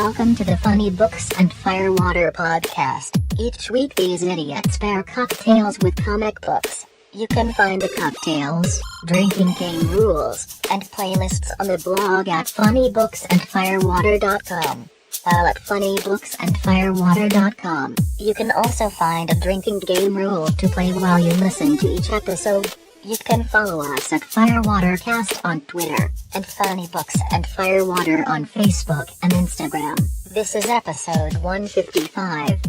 Welcome to the Funny Books and Firewater podcast. Each week these idiots pair cocktails with comic books. You can find the cocktails, drinking game rules, and playlists on the blog at funnybooksandfirewater.com. While at funnybooksandfirewater.com, you can also find a drinking game rule to play while you listen to each episode. You can follow us at FirewaterCast on Twitter, and Funny Books and Firewater on Facebook and Instagram. This is episode 155,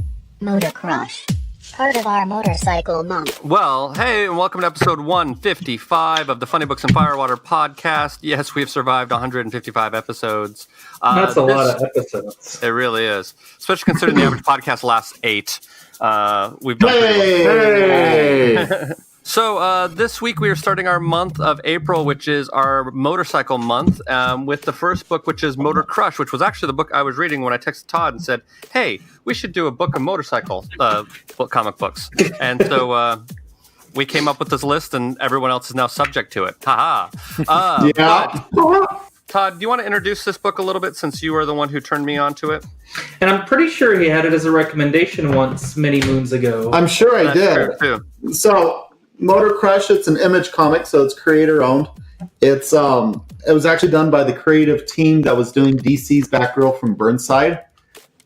Motor Crush, part of our motorcycle month. Well, hey, and welcome to episode 155 of the Funny Books and Firewater podcast. Yes, we've survived 155 episodes. That's a lot of episodes. It really is, especially considering the average podcast lasts 8. We've done pretty well. So this week we are starting our month of April, which is our motorcycle month, with the first book, which is Motor Crush, which was actually the book I was reading when I texted Todd and said, hey, we should do a book of motorcycle comic books. And so we came up with this list, and everyone else is now subject to it. Ha-ha. Yeah. Todd, do you want to introduce this book a little bit, since you are the one who turned me on to it? And I'm pretty sure he had it as a recommendation once, many moons ago. I'm sure I did. Too. So, Motor Crush, it's an Image comic, so it's creator-owned. It was actually done by the creative team that was doing DC's Batgirl from Burnside.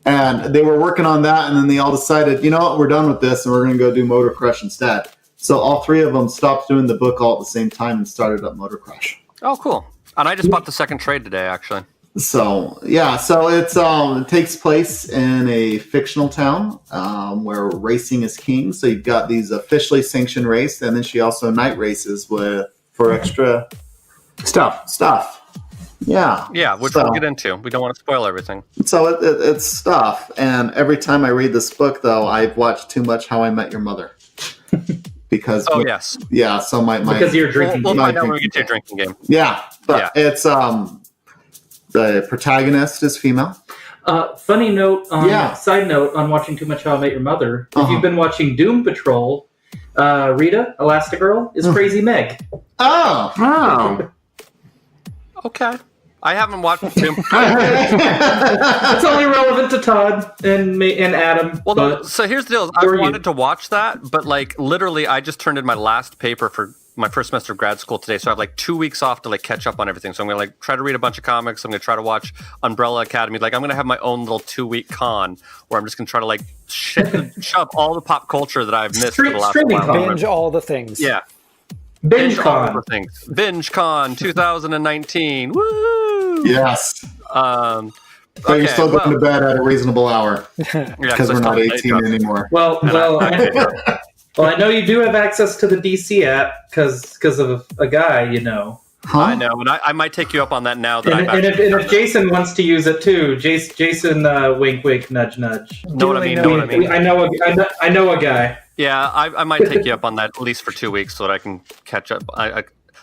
And they were working on that, and then they all decided, you know what, we're done with this, and we're going to go do Motor Crush instead. So all three of them stopped doing the book all at the same time and started up Motor Crush. Oh, cool. And I just bought the second trade today, actually. So it's it takes place in a fictional town where racing is king. So you've got these officially sanctioned race, and then she also night races for extra stuff. Yeah, which we'll get into. We don't want to spoil everything. So it's stuff. And every time I read this book, though, I've watched too much How I Met Your Mother. Because yes, yeah. So my because you're drinking. We'll find out when we get to your drinking game. Yeah, but it's the protagonist is female. Funny note, side note on watching too much How I Met Your Mother. If you've been watching Doom Patrol, Rita, Elastigirl, is Crazy Meg. Oh. Okay. I haven't watched Doom Patrol. It's only relevant to Todd and me and Adam. Well, so here's the deal. I wanted to watch that, but literally I just turned in my last paper for my first semester of grad school today, so I have 2 weeks off to catch up on everything. So I'm gonna try to read a bunch of comics. I'm gonna try to watch Umbrella Academy. I'm gonna have my own little 2-week con where I'm just gonna try to shove all the pop culture that I've missed for the last while. Binge all the things. Yeah. Binge Con. All the things. Binge Con 2019. Woo! Yes. So you're still going to bed at a reasonable hour because we're not 18 anymore. Well, I know you do have access to the DC app because of a guy you know. Huh? I know, and I might take you up on that now. And if Jason wants to use it too, Jason, wink, wink, nudge, nudge. Know what I mean? I know a guy. Yeah, I might take you up on that at least for 2 weeks so that I can catch up.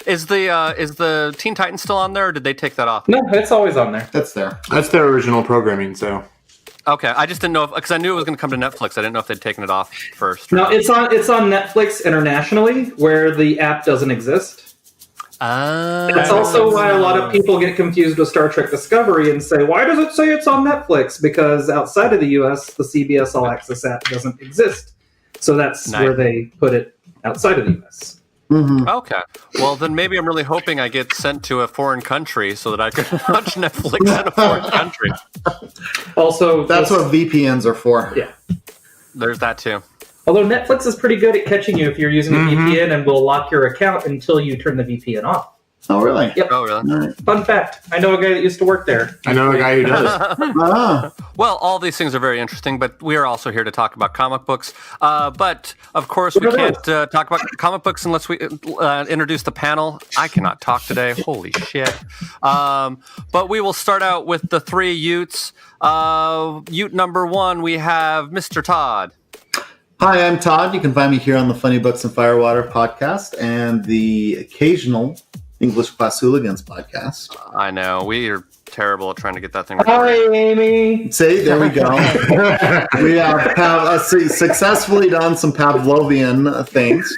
Is the Teen Titans still on there, or did they take that off? No, it's always on there. That's there. That's their original programming, so. Okay, I just didn't know because I knew it was going to come to Netflix. I didn't know if they'd taken it off first. No, it's on Netflix internationally, where the app doesn't exist. That's also why a lot of people get confused with Star Trek Discovery and say, why does it say it's on Netflix? Because outside of the US, the CBS All Access app doesn't exist. So that's where they put it outside of the US. Mm-hmm. Okay. Well, then maybe I'm really hoping I get sent to a foreign country so that I can watch Netflix in a foreign country. Also, that's what VPNs are for. Yeah. There's that too. Although Netflix is pretty good at catching you if you're using a VPN and will lock your account until you turn the VPN off. Oh, really? Yep. Oh, really? All right. Fun fact. I know a guy that used to work there. I know a guy who does. Well, all these things are very interesting, but we are also here to talk about comic books. But, of course, we can't talk about comic books unless we introduce the panel. I cannot talk today. Holy shit. But we will start out with the three Utes. Ute number 1, we have Mr. Todd. Hi, I'm Todd. You can find me here on the Funny Books and Firewater podcast and the occasional English Class Hooligans podcast. I know. We are terrible at trying to get that thing Hi, recorded. Amy. See, there we go. We have successfully done some Pavlovian things.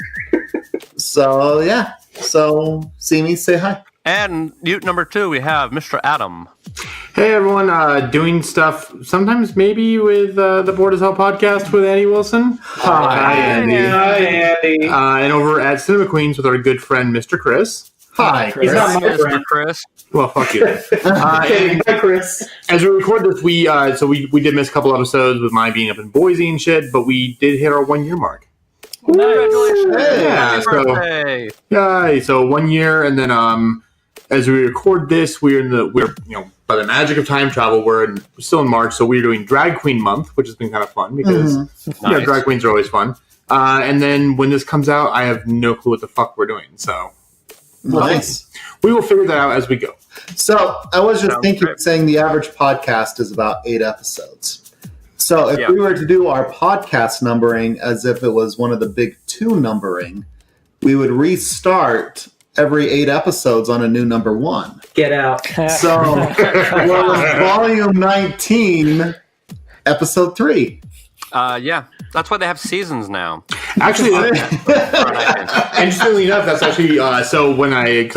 So, yeah. So, see me, say hi. And Ute number 2, we have Mr. Adam. Hey everyone, doing stuff sometimes maybe with the Board as Hell podcast with Andy Wilson. Hi, Andy. Hi, Andy. And over at Cinema Queens with our good friend Mr. Chris. Hi, He's not my Mr. friend. Chris. Well, fuck you. Hey, hi, Chris. As we record this, we did miss a couple episodes with mine being up in Boise and shit, but we did hit our 1 year mark. Congratulations. Yeah, Happy birthday. Yay! So 1 year, and then as we record this, we're by the magic of time travel, we're still in March, so we're doing Drag Queen Month, which has been kind of fun because Nice. drag queens are always fun. And then when this comes out, I have no clue what the fuck we're doing. So nice. we will figure that out as we go. So I was just Sounds thinking, great. saying the average podcast is about 8 episodes. So if Yeah. we were to do our podcast numbering as if it was one of the big 2 numbering, we would restart every 8 episodes on a new number 1. Get out. So well, it's volume 19, episode 3. Yeah, that's why they have seasons now. Actually, interestingly enough, that's actually so when I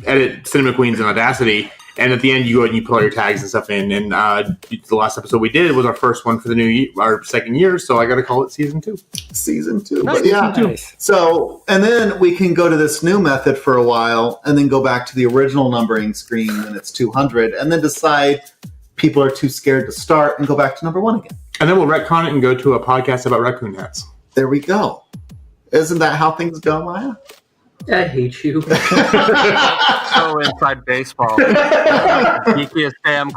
edit Cinema Queens in Audacity, and at the end you go and you put all your tags and stuff in, and the last episode we did was our first one for the new year, our second year, so I got to call it season 2. Season 2. Nice. But yeah. Nice. So, and then we can go to this new method for a while and then go back to the original numbering screen when it's 200 and then decide people are too scared to start and go back to number 1 again. And then we'll retcon it and go to a podcast about raccoon hats. There we go. Isn't that how things go, Maya? I hate you. So inside baseball. Geekiest damn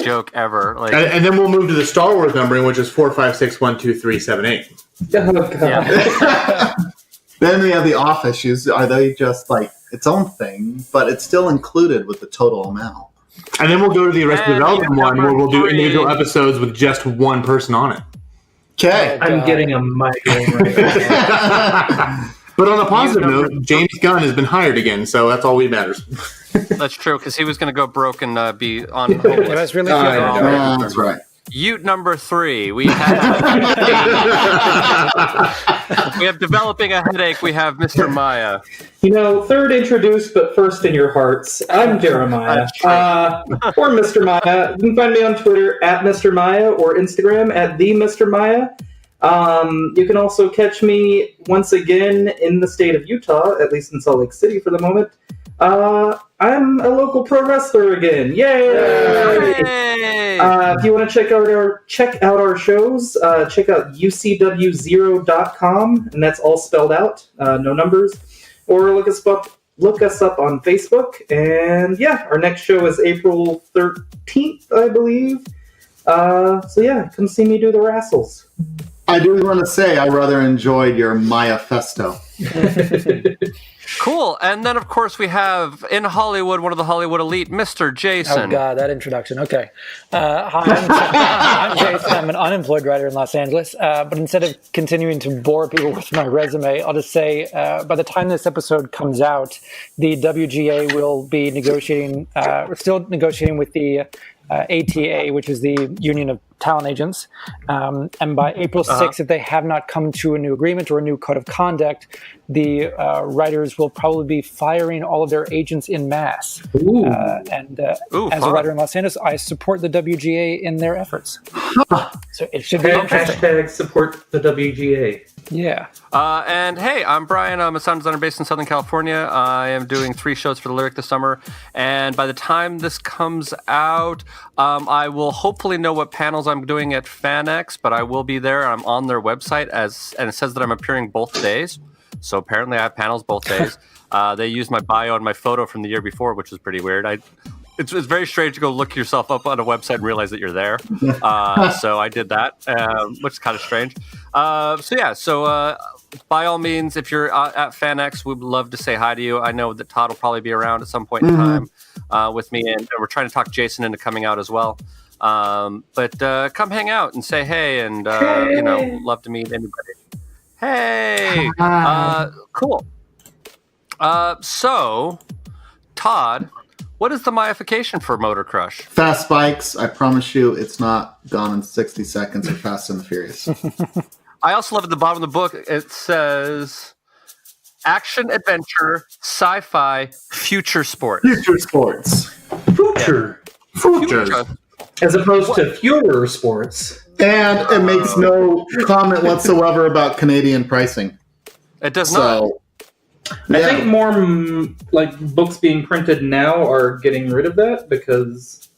joke ever. And then we'll move to the Star Wars numbering, which is 4, 5, 6, 1, 2, 3, 7, 8. Oh, God. Yeah. Then we have the off issues. Are they just like its own thing, but it's still included with the total amount? And then we'll go to the Arrested And Development one, where we'll do number 3. individual episodes with just one person on it. Okay. I'm getting a migraine right now. But on a positive note, James Gunn has been hired again, so that's all that matters. That's true, because he was going to go broke and be on It homeless. was really Oh, good. yeah. That's right. Ute number 3, we have we have developing a headache. We have Mr. Maya. Third introduced, but first in your hearts. I'm Jeremiah. Or Mr. Maya. You can find me on Twitter at Mr. Maya or Instagram at the Mr. Maya. You can also catch me once again in the state of Utah, at least in Salt Lake City for the moment. I'm a local pro wrestler again. Yay! Hey! If you want to check out our shows, check out ucw0.com, and that's all spelled out, no numbers. Or look us up on Facebook. And yeah, our next show is April 13th, I believe. So yeah, come see me do the wrestles. I do want to say I rather enjoyed your Maya Festo. Cool. And then, of course, we have in Hollywood, one of the Hollywood elite, Mr. Jason. Oh, God, that introduction. Okay. Hi, I'm Jason. I'm an unemployed writer in Los Angeles. But instead of continuing to bore people with my resume, I'll just say by the time this episode comes out, the WGA will be negotiating, we're still negotiating with the ATA, which is the Union of Talent Agents. And by April 6th, if they have not come to a new agreement or a new code of conduct, the writers will probably be firing all of their agents in mass. Ooh. As fun. a writer in Los Angeles, I support the WGA in their efforts. So it should be interesting. Hashtag support the WGA. Yeah. And hey, I'm Brian. I'm a sound designer based in Southern California. I am doing 3 shows for the Lyric this summer. And by the time this comes out, I will hopefully know what panels I'm doing at FanX, but I will be there. I'm on their website, and it says that I'm appearing both days. So apparently I have panels both days. They used my bio and my photo from the year before, which is pretty weird. It's very strange to go look yourself up on a website and realize that you're there. So I did that, which is kind of strange. So by all means, if you're at FanX, we'd love to say hi to you. I know that Todd will probably be around at some point in time with me, and we're trying to talk Jason into coming out as well. But come hang out and say hey, and love to meet anybody. Hey, cool. So, Todd, what is the myification for Motor Crush? Fast bikes, I promise you, it's not Gone in 60 Seconds or Fast and the Furious. I also love at the bottom of the book, it says, action, adventure, sci-fi, future sports. Future sports. Future. Future. As opposed to fewer sports. And it makes no comment whatsoever about Canadian pricing. It does not. I think more like books being printed now are getting rid of that because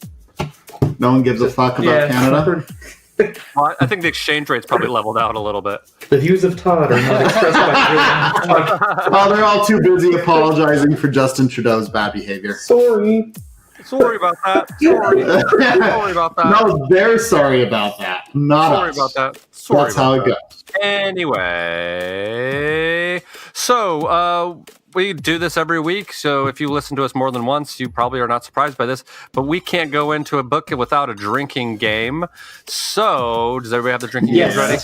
no one gives a fuck about Canada. Well, I think the exchange rate's probably leveled out a little bit. The views of Todd are not expressed by Oh, they're all too busy apologizing for Justin Trudeau's bad behavior. Sorry about that. Sorry about that. No, they're sorry about that. Not sorry us. about that. That's how it goes. Anyway, so we do this every week. So if you listen to us more than once, you probably are not surprised by this. But we can't go into a book without a drinking game. So does everybody have the drinking games ready?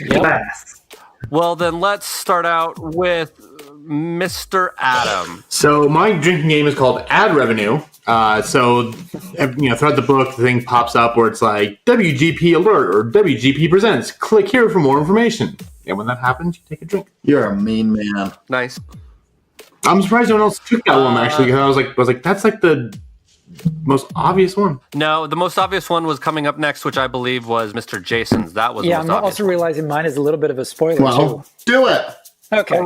Yes. Well, then let's start out with Mr. Adam. So my drinking game is called Ad Revenue. So throughout the book, the thing pops up where it's like WGP Alert or WGP Presents. Click here for more information. And when that happens, you take a drink. You're a mean man. Nice. I'm surprised no one else took that one actually, because I was like, that's like the most obvious one. No, the most obvious one was coming up next, which I believe was Mr. Jason's. That was the most I'm obvious also one. realizing mine is a little bit of a spoiler Well, too. do it. Okay,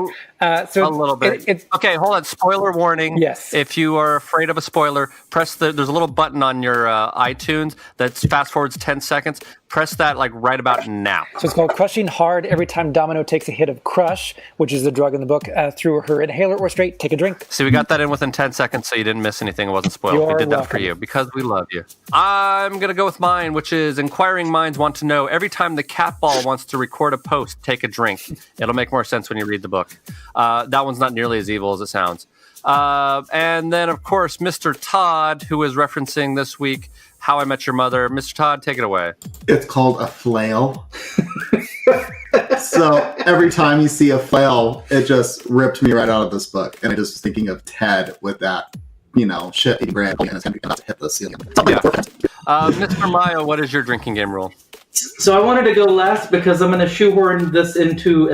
so a little bit. Okay, hold on. Spoiler warning. Yes. If you are afraid of a spoiler, there's a little button on your iTunes that fast forwards 10 seconds. Press that like right about now. So it's called Crushing Hard. Every time Domino takes a hit of Crush, which is the drug in the book, through her inhaler or straight, take a drink. See, we got that in within 10 seconds, so you didn't miss anything. It wasn't spoiled. We did that for you because we love you. I'm going to go with mine, which is Inquiring Minds Want to Know. Every time the cat ball wants to record a post, take a drink. It'll make more sense when you read the book. That one's not nearly as evil as it sounds. And then, of course, Mr. Todd, who is referencing this week How I Met Your Mother. Mr. Todd, take it away. It's called a flail. So every time you see a flail, it just ripped me right out of this book. And I just was thinking of Ted with that, shit eating brand and it's going to hit the ceiling. Yeah. Mr. Mayo, what is your drinking game rule? So I wanted to go last because I'm going to shoehorn this into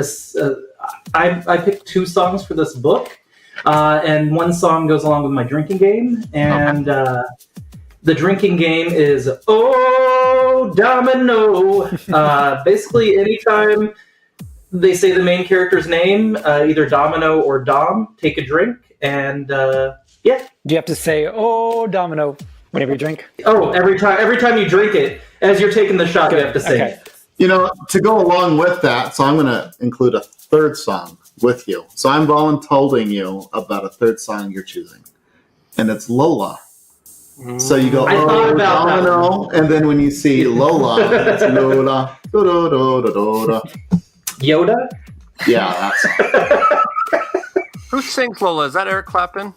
I picked 2 songs for this book, and one song goes along with my drinking game, and the drinking game is Oh Domino. Basically, anytime they say the main character's name, either Domino or Dom, take a drink, and Do you have to say "Oh Domino" whenever you drink? Oh, every time you drink it, as you're taking the shot, you have to say it. To go along with that, so I'm going to include a third song with you. So I'm volunteering you about a third song you're choosing. And it's Lola. So you go, oh, Domino, and then when you see Lola, it's Lola. Do-do-do-do-do-do. Yoda? Yeah, that's Who sings Lola? Is that Eric Clapton?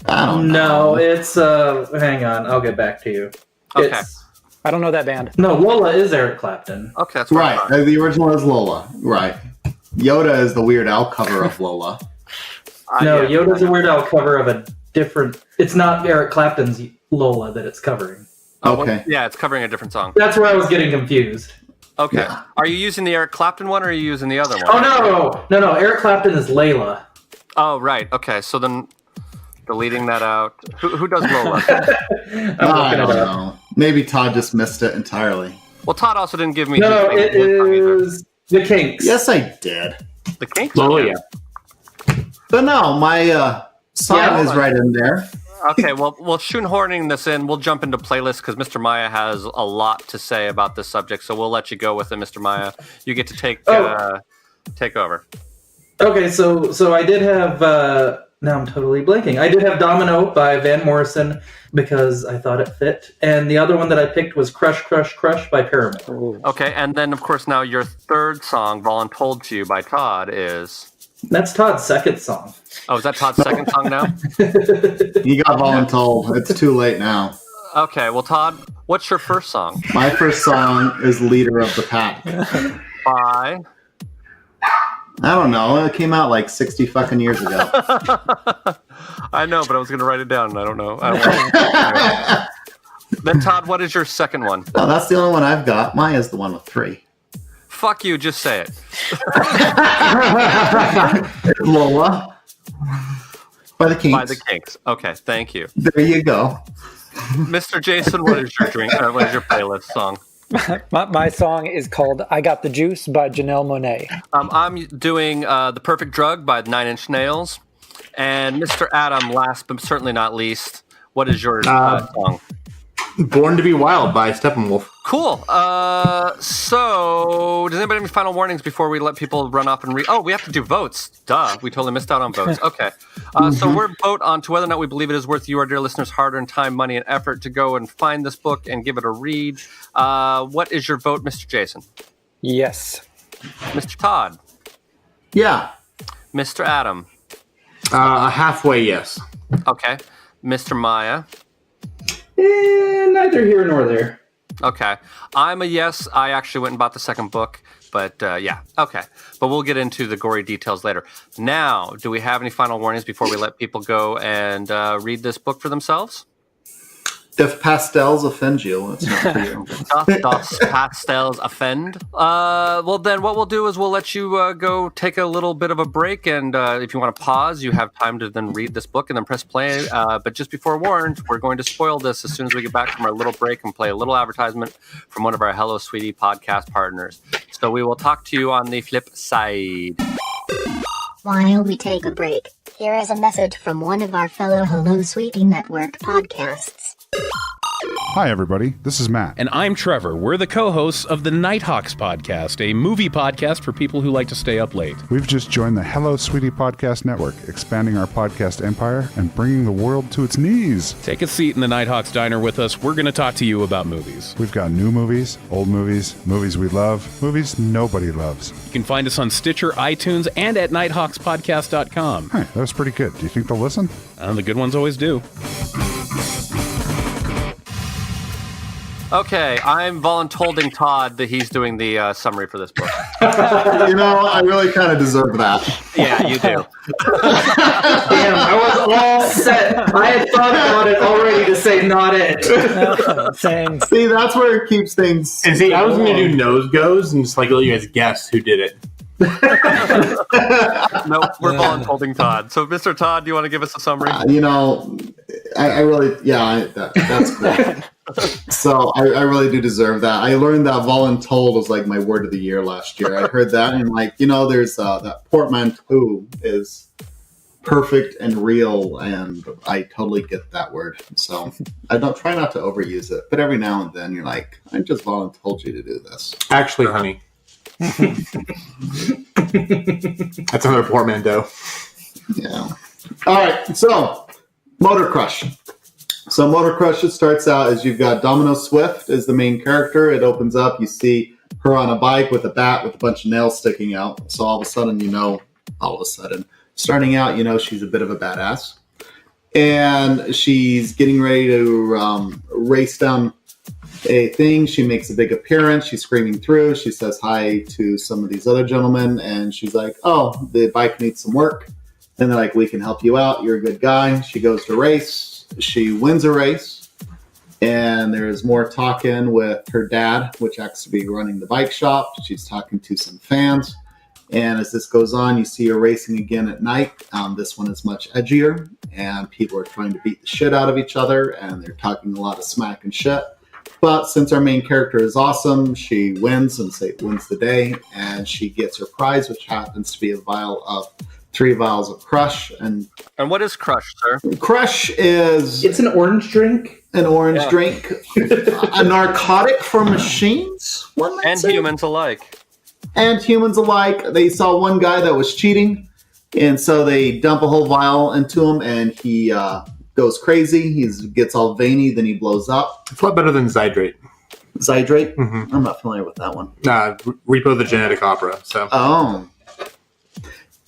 I don't know. No, it's hang on, I'll get back to you. Okay. I don't know that band. No, Lola is Eric Clapton. Okay, that's right. The original is Lola. Right. Yoda is the Weird Al cover of Lola. No, Yoda's a Weird Al cover of a different... It's not Eric Clapton's Lola that it's covering. Okay. Yeah, it's covering a different song. That's where I was getting confused. Okay. Yeah. Are you using the Eric Clapton one or are you using the other one? Oh, no. Eric Clapton is Layla. Oh, right. Okay, so then deleting that out. Who does Lola? I don't know. Maybe Todd just missed it entirely. Well, Todd also didn't give me... No, it is The Kinks. Yes, I did. The Kinks? Lola, yeah. But no, my song is right in there. Okay, well, shoehorning this in, we'll jump into playlists because Mr. Maya has a lot to say about this subject, so we'll let you go with it, Mr. Maya. You get to take over. Okay, so I did have... now I'm totally blanking. I did have Domino by Van Morrison because I thought it fit. And the other one that I picked was Crush, Crush, Crush by Paramore. Ooh. Okay, and then, of course, now your third song, Voluntold to You by Todd, is... That's Todd's second song. Oh, is that Todd's second song now? You got voluntold. It's too late now. Okay, well, Todd, what's your first song? My first song is Leader of the Pack. By... I don't know. It came out like 60 fucking years ago. I know, but I was going to write it down, and I don't know. Then, Todd, what is your second one? No, that's the only one I've got. Maya's the one with 3. fuck you. Just say it. Lola. By the Kinks. By the Kinks. Okay, thank you. There you go. Mr. Jason, what is your drink? What is your playlist song? My song is called "I Got the Juice" by Janelle Monáe. I'm doing "The Perfect Drug" by Nine Inch Nails. And Mr. Adam, last but certainly not least, what is your song? Born to be Wild by Steppenwolf. Cool. So, does anybody have any final warnings before we let people run off and read? Oh, we have to do votes. Duh, we totally missed out on votes. Okay. So we're vote on to whether or not we believe it is worth you, our dear listeners, hard-earned time, money, and effort to go and find this book and give it a read. What is your vote, Mr. Jason? Yes. Mr. Todd? Yeah. Mr. Adam? Halfway yes. Okay. Mr. Maya? Neither here nor there. Okay. I'm a yes. I actually went and bought the second book, but yeah. Okay. But we'll get into the gory details later. Now, do we have any final warnings before we let people go and read this book for themselves? If pastels offend you, it's not for you. Does pastels offend? Well, then what we'll do is we'll let you go take a little bit of a break, and if you want to pause, you have time to then read this book and then press play. But just be forewarned, we're going to spoil this as soon as we get back from our little break and play a little advertisement from one of our Hello Sweetie podcast partners. So we will talk to you on the flip side. While we take a break, here is a message from one of our fellow Hello Sweetie Network podcasts. Hi, everybody. This is Matt. And I'm Trevor. We're the co-hosts of the Nighthawks podcast, a movie podcast for people who like to stay up late. We've just joined the Hello Sweetie Podcast Network, expanding our podcast empire and bringing the world to its knees. Take a seat in the Nighthawks diner with us. We're going to talk to you about movies. We've got new movies, old movies, movies we love, movies nobody loves. You can find us on Stitcher, iTunes, and at nighthawkspodcast.com. Hey, that was pretty good. Do you think they'll listen? The good ones always do. Okay, I'm voluntolding Todd that he's doing the summary for this book. I really kind of deserve that. Yeah, you do. Damn, I was all set. I had thought about it already to say not it. Same. See, that's where it keeps things. And see, I was going to do nose goes and just let you guys guess who did it. Nope, we're voluntolding Todd. So, Mr. Todd, do you want to give us a summary? I really, that's cool. So I really do deserve that. I learned that voluntold was like my word of the year last year. I heard that and there's that portmanteau is perfect and real, and I totally get that word. So I don't try not to overuse it, but every now and then you're like, I just voluntold you to do this. Actually, honey. That's another portmanteau. Yeah. All right. So Motor Crush. So Motor Crush, it starts out as you've got Domino Swift as the main character. It opens up, you see her on a bike with a bat with a bunch of nails sticking out. So all of a sudden, starting out, she's a bit of a badass. And she's getting ready to race down a thing. She makes a big appearance. She's screaming through. She says hi to some of these other gentlemen. And she's like, oh, the bike needs some work. And they're like, we can help you out. You're a good guy. She goes to race. She wins a race, and there's more talking with her dad, which happens to be running the bike shop. She's talking to some fans, and as this goes on, you see her racing again at night. This one is much edgier, and people are trying to beat the shit out of each other, and they're talking a lot of smack and shit. But since our main character is awesome, she wins wins the day, and she gets her prize, which happens to be a vial of 3 vials of Crush. And what is Crush, sir? Crush is... It's an orange drink. An orange drink. A narcotic for machines? And humans alike. And humans alike. They saw one guy that was cheating, and so they dump a whole vial into him, and he goes crazy. He gets all veiny, then he blows up. It's a lot better than Zydrate. Zydrate? Mm-hmm. I'm not familiar with that one. Repo the Genetic Opera. So. Oh.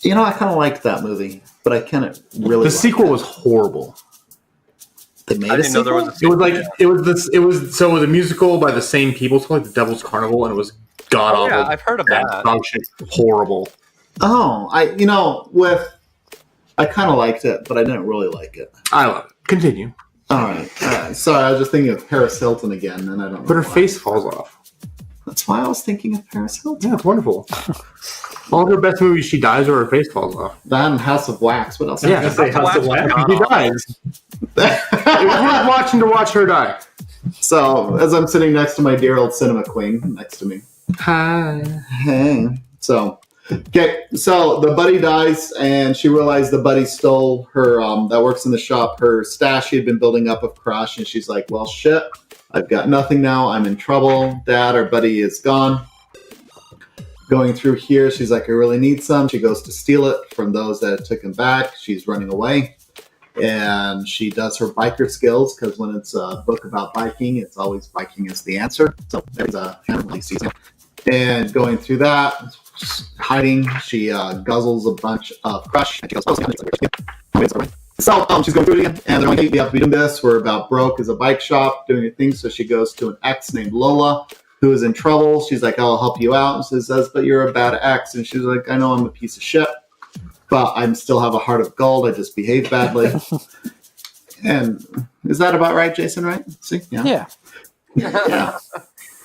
I kind of liked that movie, but I can't really. The sequel was horrible. They made a sequel? There was a sequel. It was a musical by the same people. It's called The Devil's Carnival, and it was god awful. Yeah, I've heard of that. Dog shit's horrible. Oh, I kind of liked it, but I didn't really like it. I love it. Continue. All right. Sorry, I was just thinking of Paris Hilton again, and I don't know. But her why. face falls off. That's why I was thinking of Paris Hilton. Yeah, it's wonderful. All her best movies, she dies or her face falls off. That and House of Wax. What else? Yeah, I say House of Wax. She dies. It was worth watching to watch her die. So, as I'm sitting next to my dear old cinema queen next to me. Hi. Hey. So, okay. So, the buddy dies, and she realized the buddy stole her, that works in the shop, her stash she had been building up of Crush, and she's like, well, shit. I've got nothing now. I'm in trouble. Dad, our buddy, is gone. Going through here, she's like, I really need some. She goes to steal it from those that took him back. She's running away. And she does her biker skills, because when it's a book about biking, it's always biking is the answer. So there's a family season. And going through that, hiding, she guzzles a bunch of Crush. And she goes, so she's going through it again, and they're like, hey, we have to be doing this. We're about broke as a bike shop, doing a thing. So she goes to an ex named Lola, who is in trouble. She's like, I'll help you out. And she says, but you're a bad ex. And she's like, I know I'm a piece of shit, but I still have a heart of gold. I just behave badly. And is that about right, Jason, right? See? Yeah. Yeah.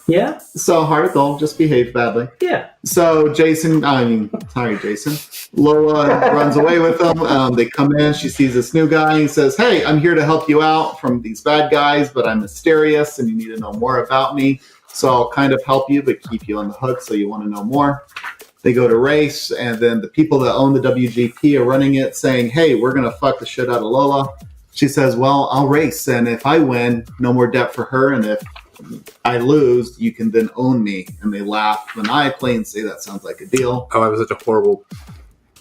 Yeah? So heart of gold, just behave badly. Yeah. So Jason, Lola runs away with them. They come in. She sees this new guy. He says, hey, I'm here to help you out from these bad guys, but I'm mysterious and you need to know more about me. So I'll kind of help you, but keep you on the hook so you want to know more. They go to race, and then the people that own the WGP are running it saying, hey, we're going to fuck the shit out of Lola. She says, well, I'll race, and if I win, no more debt for her, and if I lose, you can then own me. And they laugh maniacally and say, that sounds like a deal. Oh, that was such a horrible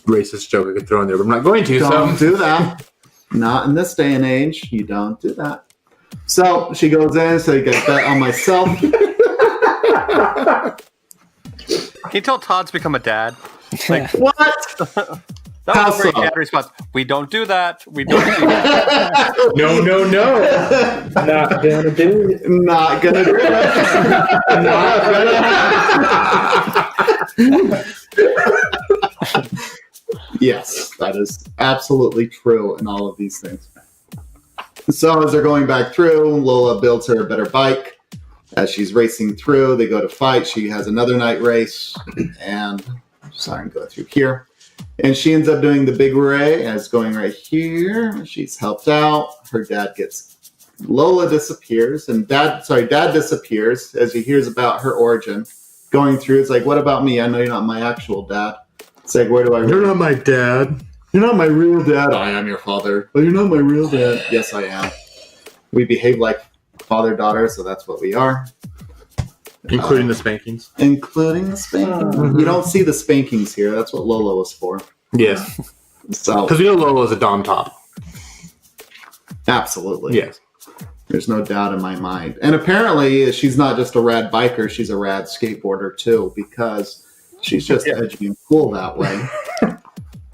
racist joke I could throw in there, but I'm not going to. Don't do that. Not in this day and age. You don't do that. So she goes in, so you get bet on myself. Can you tell Todd's become a dad? Like, What? that was a very dad response. We don't do that. We don't do that. No. Not gonna do it. Not gonna do it. Yes, that is absolutely true in all of these things. So as they're going back through, Lola builds her a better bike. As she's racing through, they go to fight. She has another night race, and sorry, I'm going through here. And she ends up doing the big ray as going right here. She's helped out. Her dad Lola disappears, and dad disappears as he hears about her origin. Going through, it's like, what about me? I know you're not my actual dad. It's like, where do I? You're not my dad. You're not my real dad. I am your father. But you're not my real dad. Yes, I am. We behave like father-daughter, so that's what we are. Including the spankings. Including the spankings. You don't see the spankings here. That's what Lola was for. Yes. So, because we know Lola's a Dom top. Absolutely. Yes. There's no doubt in my mind. And apparently, she's not just a rad biker, she's a rad skateboarder, too, because she's just edgy and cool that way.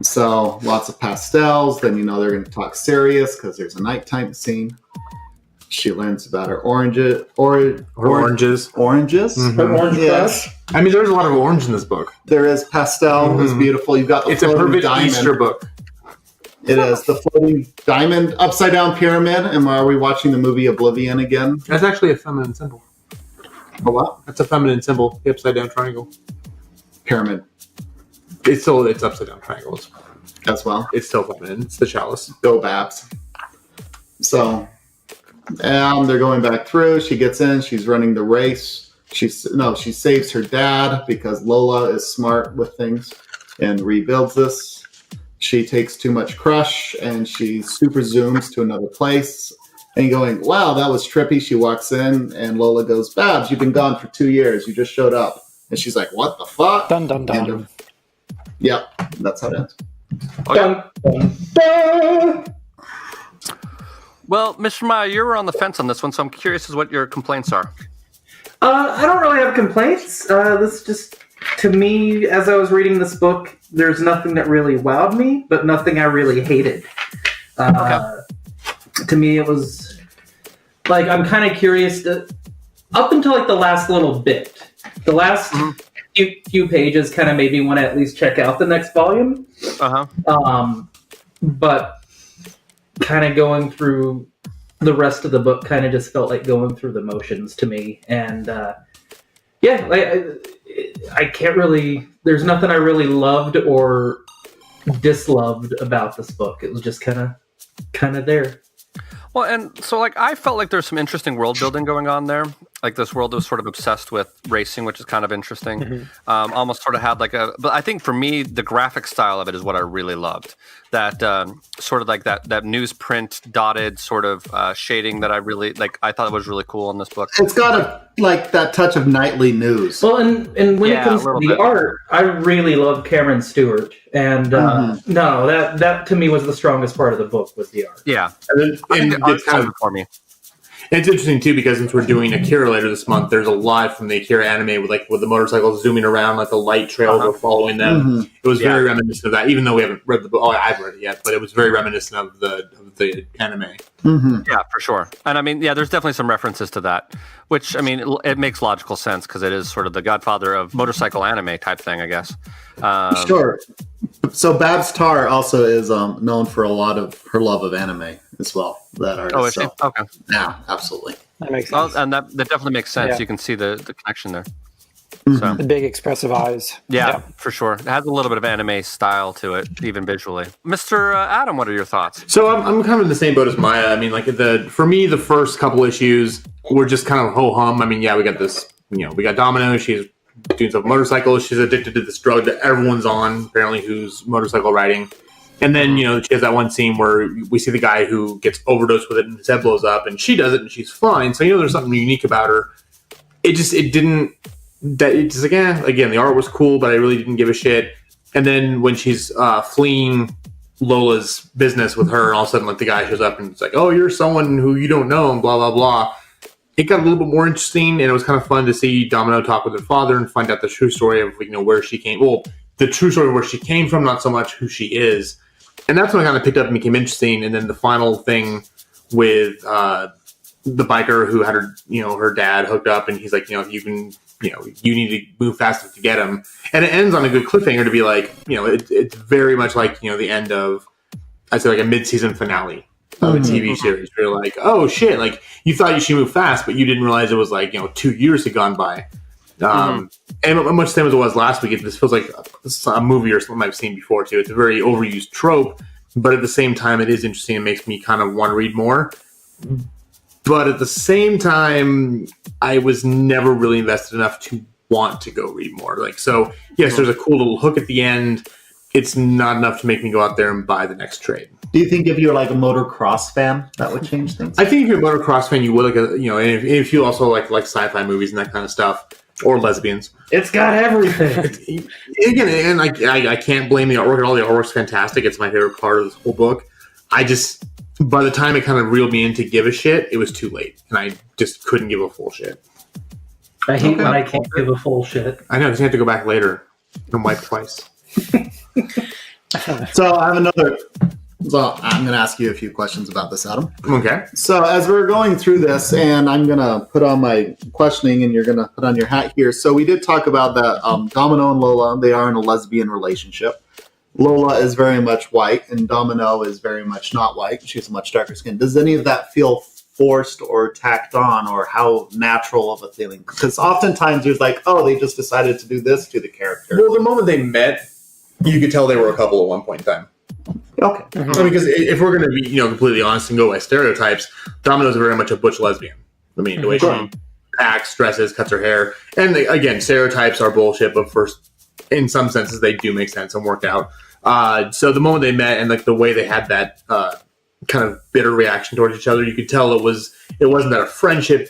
So, lots of pastels. Then, they're going to talk serious because there's a nighttime scene. She learns about her oranges. Oranges. Mm-hmm. Her orange yes. crush. I mean, there's a lot of orange in this book. There is pastel. It's beautiful. You've got the It's a floating perfect diamond. Easter book. It is the floating diamond, upside down pyramid. And are we watching the movie Oblivion again? That's actually a feminine symbol. A what? That's a feminine symbol. The upside down triangle. Pyramid. It's upside down triangles as well. It's still feminine. It's the chalice. Go Babs. So, and they're going back through. She gets in. She's running the race. She saves her dad because Lola is smart with things and rebuilds this. She takes too much crush and she super zooms to another place and going, wow, that was trippy. She walks in and Lola goes, Babs, you've been gone for 2 years. You just showed up. And she's like, what the fuck? Dun, dun, dun. Yep, that's how it ends. Okay. Dun, dun. Well, Mr. Meyer, you're on the fence on this one, so I'm curious as what your complaints are. I don't really have complaints. This just, to me, as I was reading this book, there's nothing that really wowed me, but nothing I really hated. To me, it was like, I'm kind of curious up until like the last little bit. The last few pages kind of made me want to at least check out the next volume. But kind of going through the rest of the book kind of just felt like going through the motions to me. And Yeah, I can't really. There's nothing I really loved or disloved about this book. It was just kind of there. Well, and so like I felt like there's some interesting world building going on there. Like this world was sort of obsessed with racing, which is kind of interesting. Mm-hmm. Almost sort of had like but I think for me, the graphic style of it is what I really loved. That sort of like that newsprint dotted sort of shading that I really like. I thought it was really cool in this book. It's got like that touch of nightly news. Well, and when it comes to the art, I really love Cameron Stewart, and no, that to me was the strongest part of the book was the art. Yeah, and it's kind of for me. It's interesting too because since we're doing Akira later this month, there's a lot from the Akira anime with the motorcycles zooming around, like the light trails were following them. Mm-hmm. It was very reminiscent of that, even though we haven't read the book. Oh, I've read it yet, but it was very reminiscent of the anime. Mm-hmm. Yeah, for sure. And I mean, yeah, there's definitely some references to that, which I mean, it makes logical sense because it is sort of the godfather of motorcycle anime type thing, I guess. Sure. So Babs Tarr also is known for a lot of her love of anime as well. That artist. Oh, is she? Okay. Yeah, absolutely. That makes sense. Well, and that definitely makes sense. Yeah. You can see the connection there. Mm-hmm. So. The big expressive eyes. Yeah, for sure. It has a little bit of anime style to it, even visually. Mr. Adam, what are your thoughts? So I'm kind of in the same boat as Maya. I mean, like for me, the first couple issues were just kind of ho-hum. I mean, yeah, we got this, we got Domino. She's doing stuff with motorcycles. She's addicted to this drug that everyone's on, apparently, who's motorcycle riding. And then, she has that one scene where we see the guy who gets overdosed with it and his head blows up, and she does it and she's fine. So, there's something unique about her. Again, the art was cool, but I really didn't give a shit. And then when she's fleeing Lola's business with her, and all of a sudden, like, the guy shows up and it's like, oh, you're someone who you don't know, and blah, blah, blah. It got a little bit more interesting, and it was kind of fun to see Domino talk with her father and find out the true story of, where she came. Well, the true story of where she came from, not so much who she is. And that's when I kind of picked up and became interesting. And then the final thing with the biker who had her dad hooked up, and he's like, if you can, you need to move fast to get him. And it ends on a good cliffhanger to be like, it's very much like, the end of, I'd say, like a mid-season finale of a TV series. Where you're like, oh shit, like you thought she moved fast, but you didn't realize it was like, 2 years had gone by. And much the same as it was last week, this feels like a movie or something I've seen before too. It's a very overused trope, but at the same time, it is interesting and makes me kind of want to read more. But at the same time, I was never really invested enough to want to go read more. Like, so yes, there's a cool little hook at the end. It's not enough to make me go out there and buy the next trade. Do you think if you were like a motocross fan, that would change things? I think if you're a motocross fan, you would and if you also like sci-fi movies and that kind of stuff. Or lesbians. It's got everything. Again, and I can't blame the artwork at all. The artwork's fantastic. It's my favorite part of this whole book. By the time it kind of reeled me in to give a shit, it was too late. And I just couldn't give a full shit. I hate when I can't give a full shit. I know, because you have to go back later and wipe twice. So I have another... So I'm going to ask you a few questions about this, Adam. Okay. So as we're going through this, and I'm going to put on my questioning, and you're going to put on your hat here. So we did talk about that Domino and Lola, they are in a lesbian relationship. Lola is very much white, and Domino is very much not white. She's much darker skin. Does any of that feel forced or tacked on, or how natural of a feeling? Because oftentimes there's like, oh, they just decided to do this to the character. Well, the moment they met, you could tell they were a couple at one point in time. Okay. Mm-hmm. I mean, because if we're going to be, completely honest and go by stereotypes, Domino's very much a butch lesbian. I mean, the way she acts, dresses, cuts her hair, and again, stereotypes are bullshit. But first, in some senses, they do make sense and work out. So the moment they met and like the way they had that kind of bitter reaction towards each other, you could tell it wasn't that a friendship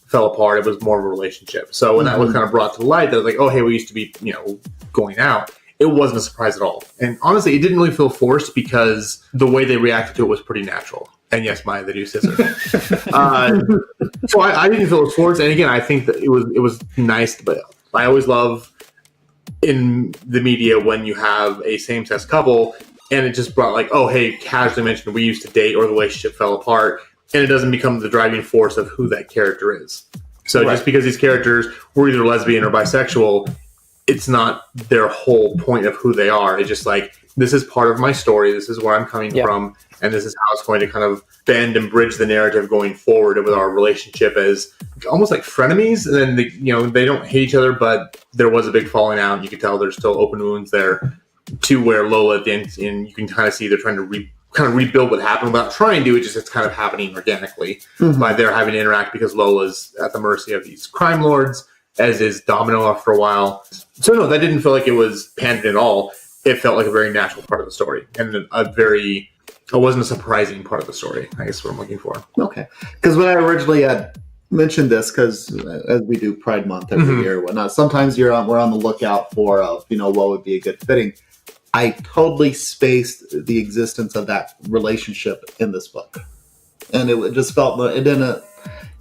fell apart. It was more of a relationship. So when that was kind of brought to light, that was like, oh, hey, we used to be, going out. It wasn't a surprise at all. And honestly, it didn't really feel forced because the way they reacted to it was pretty natural. And yes, Maya, they do scissor. So I didn't feel it was forced. And again, I think that it was nice. But I always love in the media when you have a same-sex couple and it just brought like, oh, hey, casually mentioned we used to date or the relationship fell apart. And it doesn't become the driving force of who that character is. So just because these characters were either lesbian or bisexual, it's not their whole point of who they are. It's just like, this is part of my story. This is where I'm coming from. And this is how it's going to kind of bend and bridge the narrative going forward with our relationship as almost like frenemies. And then, they don't hate each other, but there was a big falling out. You can tell there's still open wounds there to where Lola at the end, and you can kind of see they're trying to rebuild what happened without trying to. It's kind of happening organically by their having to interact because Lola's at the mercy of these crime lords, as is Domino for a while. So no, that didn't feel like it was pandering at all. It felt like a very natural part of the story and it wasn't a surprising part of the story, I guess, what I'm looking for. Okay. Because when I originally had mentioned this, because as we do Pride Month every year and whatnot, sometimes we're on the lookout for, what would be a good fitting. I totally spaced the existence of that relationship in this book. And it just felt,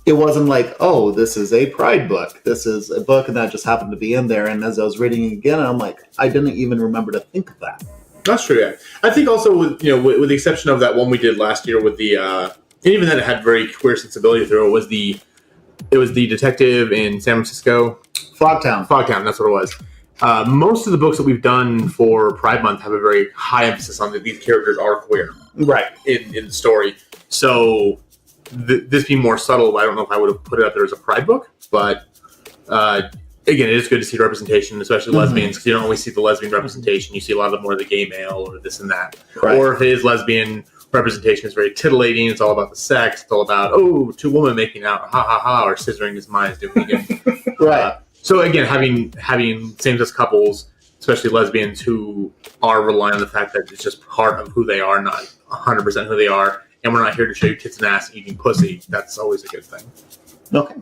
it wasn't like, oh, this is a Pride book. This is a book and that just happened to be in there. And as I was reading it again, I'm like, I didn't even remember to think of that. That's true. Yeah, I think also with the exception of that one we did last year with the, and even then it had very queer sensibility through it. It was the detective in San Francisco, Fogtown. That's what it was. Most of the books that we've done for Pride Month have a very high emphasis on that these characters are queer, right, in the story. So this being more subtle, I don't know if I would have put it up there as a Pride book, but. Again, it is good to see representation, especially lesbians, because you don't always see the lesbian representation. You see a lot of more of the gay male or this and that. Right. Or if it is lesbian representation, it's very titillating. It's all about the sex. It's all about, two women making out, ha ha ha, or scissoring his mind is doing it. Right. So again, having same-sex couples, especially lesbians, who are relying on the fact that it's just part of who they are, not 100% who they are, and we're not here to show you tits and ass eating pussy. That's always a good thing. Okay.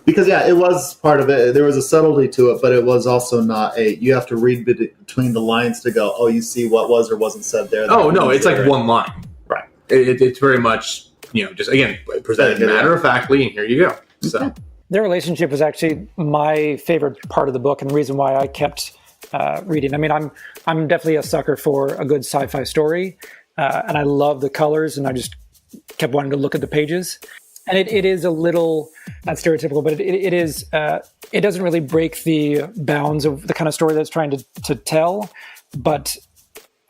Because, it was part of it. There was a subtlety to it, but it was also not you have to read between the lines to go, you see what was or wasn't said there. Oh, no, it's like one line. Right. It's very much, just, again, presented matter-of-factly, and here you go. So okay. Their relationship was actually my favorite part of the book and the reason why I kept reading. I mean, I'm definitely a sucker for a good sci-fi story, and I love the colors, and I just kept wanting to look at the pages. And it is a little, not stereotypical, but it is, it doesn't really break the bounds of the kind of story that's trying to tell. But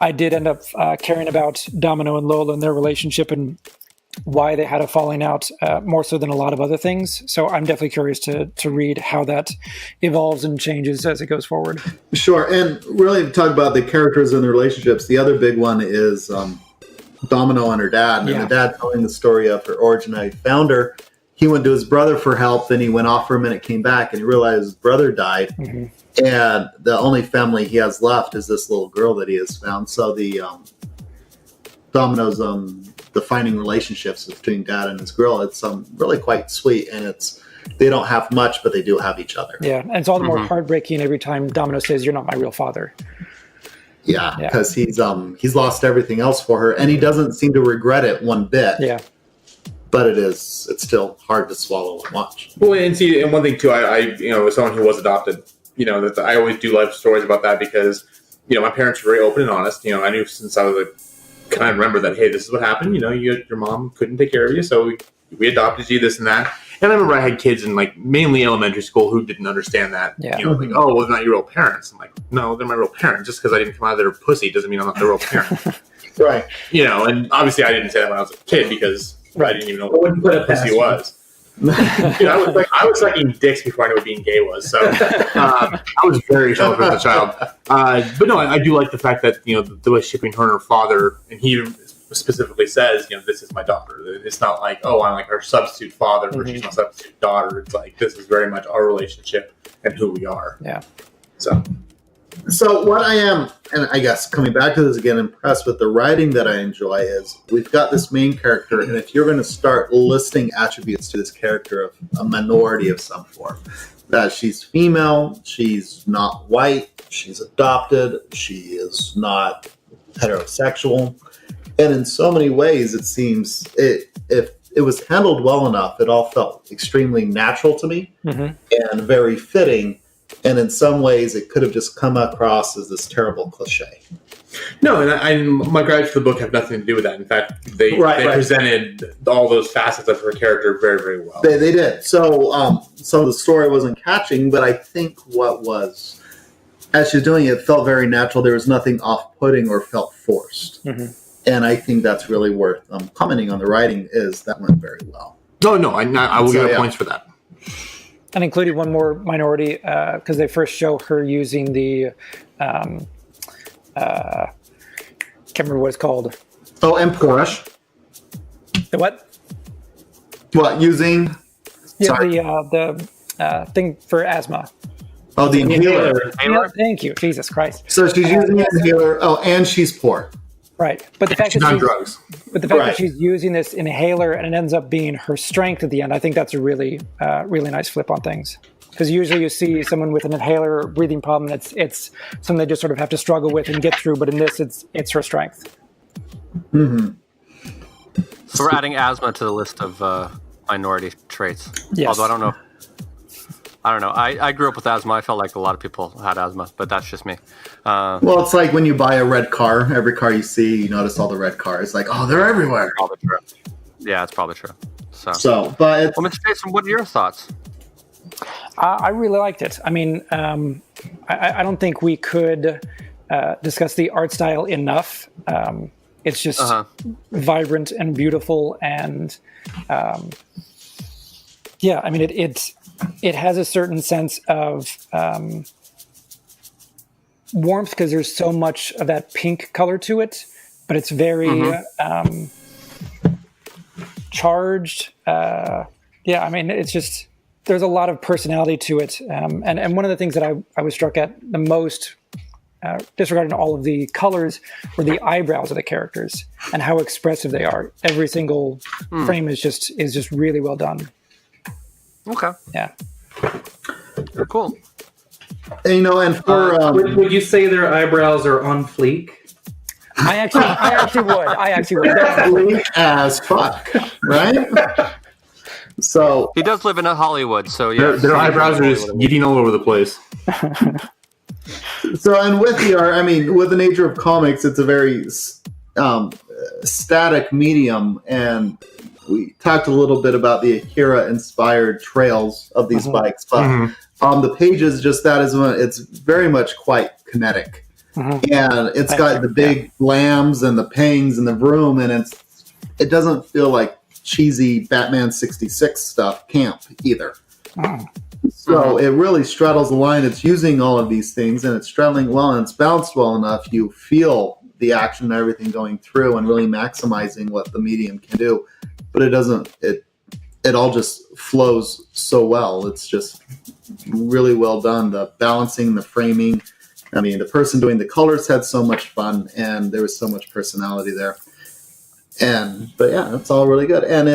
I did end up caring about Domino and Lola and their relationship and why they had a falling out more so than a lot of other things. So I'm definitely curious to read how that evolves and changes as it goes forward. Sure. And really to talk about the characters and the relationships, the other big one is... Domino and her dad, and the dad telling the story of her origin. I found her. He went to his brother for help, then he went off for a minute, came back, and he realized his brother died. Mm-hmm. And the only family he has left is this little girl that he has found. So the Domino's defining relationships between dad and his girl, it's really quite sweet, and they don't have much, but they do have each other. Yeah, and it's all the more heartbreaking every time Domino says, "You're not my real father." Yeah, because he's lost everything else for her, and he doesn't seem to regret it one bit. Yeah, but it's still hard to swallow and watch. Well, and one thing too, I as someone who was adopted, that I always do love stories about that because my parents were very open and honest. I knew since I was kind of remember that, hey, this is what happened. Your mom couldn't take care of you, so we adopted you, this and that. And I remember I had kids in mainly elementary school who didn't understand that. Yeah. They're not your real parents. I'm like, no, they're my real parents. Just because I didn't come out of their pussy doesn't mean I'm not their real parent. Right. And obviously I didn't say that when I was a kid because I didn't even know what a pussy was. I was sucking dicks before I knew what being gay was. So I was very sheltered as a child. But no, I do like the fact that, the relationship her and her father, and he specifically says, this is my daughter. It's not like, I'm like her substitute father or she's my substitute daughter. It's like, this is very much our relationship and who we are. Yeah. So what I am, and I guess coming back to this again, impressed with the writing that I enjoy is we've got this main character, and if you're going to start listing attributes to this character of a minority of some form, that she's female, she's not white, she's adopted, she is not heterosexual. And in so many ways, it seems if it was handled well enough, it all felt extremely natural to me and very fitting. And in some ways, it could have just come across as this terrible cliche. No, and my gripes for the book have nothing to do with that. In fact, they presented all those facets of her character very, very well. They did. So some of the story wasn't catching, but I think what was as she's doing it, it felt very natural. There was nothing off-putting or felt forced. Mm-hmm. And I think that's really worth commenting on the writing, is that went very well. No, I will give her points for that. And including one more minority, because they first show her using the, can't remember what it's called. Oh, and Porsche. The what? What, using? Yeah, Sorry. the thing for asthma. Oh, the inhaler. Yeah, thank you, Jesus Christ. So she's using the inhaler. Oh, and she's poor. Right, but the fact She's on drugs. But the fact that she's using this inhaler and it ends up being her strength at the end, I think that's a really, really nice flip on things. Because usually you see someone with an inhaler or breathing problem, it's something they just sort of have to struggle with and get through. But in this, it's her strength. Mm-hmm. So we're adding asthma to the list of minority traits. Yes. Although I don't know. I grew up with asthma. I felt like a lot of people had asthma, but that's just me. Well, it's like when you buy a red car. Every car you see, you notice all the red cars. Like, oh, they're everywhere. Probably true. Yeah, it's probably true. But well, Mr. Jason, what are your thoughts? I really liked it. I mean, I don't think we could discuss the art style enough. It's just vibrant and beautiful, and yeah, I mean, it has a certain sense of warmth because there's so much of that pink color to it, but it's very charged. Yeah, I mean, it's just, there's a lot of personality to it. And one of the things that I was struck at the most, disregarding all of the colors, were the eyebrows of the characters and how expressive they are. Every single frame is just really well done. Okay. Yeah. Cool. And, and for would you say their eyebrows are on fleek? I actually would. Fleek as fuck, right? So he does live in Hollywood, so yeah. Their eyebrows are just eating all over the place. So, and with the art, I mean, with the nature of comics, it's a very static medium, and we talked a little bit about the Akira-inspired trails of these bikes, but the pages, just that is when it's very much quite kinetic, and it's got the big lambs and the pangs and the vroom, and it doesn't feel like cheesy Batman 66 stuff camp either. So it really straddles the line. It's using all of these things, and it's straddling well, and it's balanced well enough. You feel the action and everything going through, and really maximizing what the medium can do. But it doesn't. It all just flows so well. It's just really well done. The balancing, the framing. I mean, the person doing the colors had so much fun, and there was so much personality there. But yeah, it's all really good. And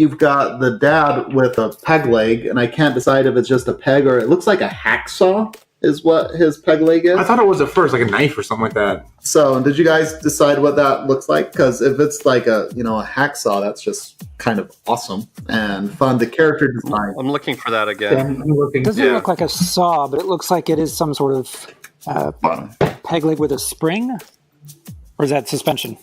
you've got the dad with a peg leg, and I can't decide if it's just a peg or it looks like a hacksaw is what his peg leg is. I thought it was at first like a knife or something like that. So did you guys decide what that looks like? Because if it's like a hacksaw, that's just kind of awesome and fun. The character design. I'm looking for that again. It doesn't look like a saw, but it looks like it is some sort of peg leg with a spring, or is that suspension?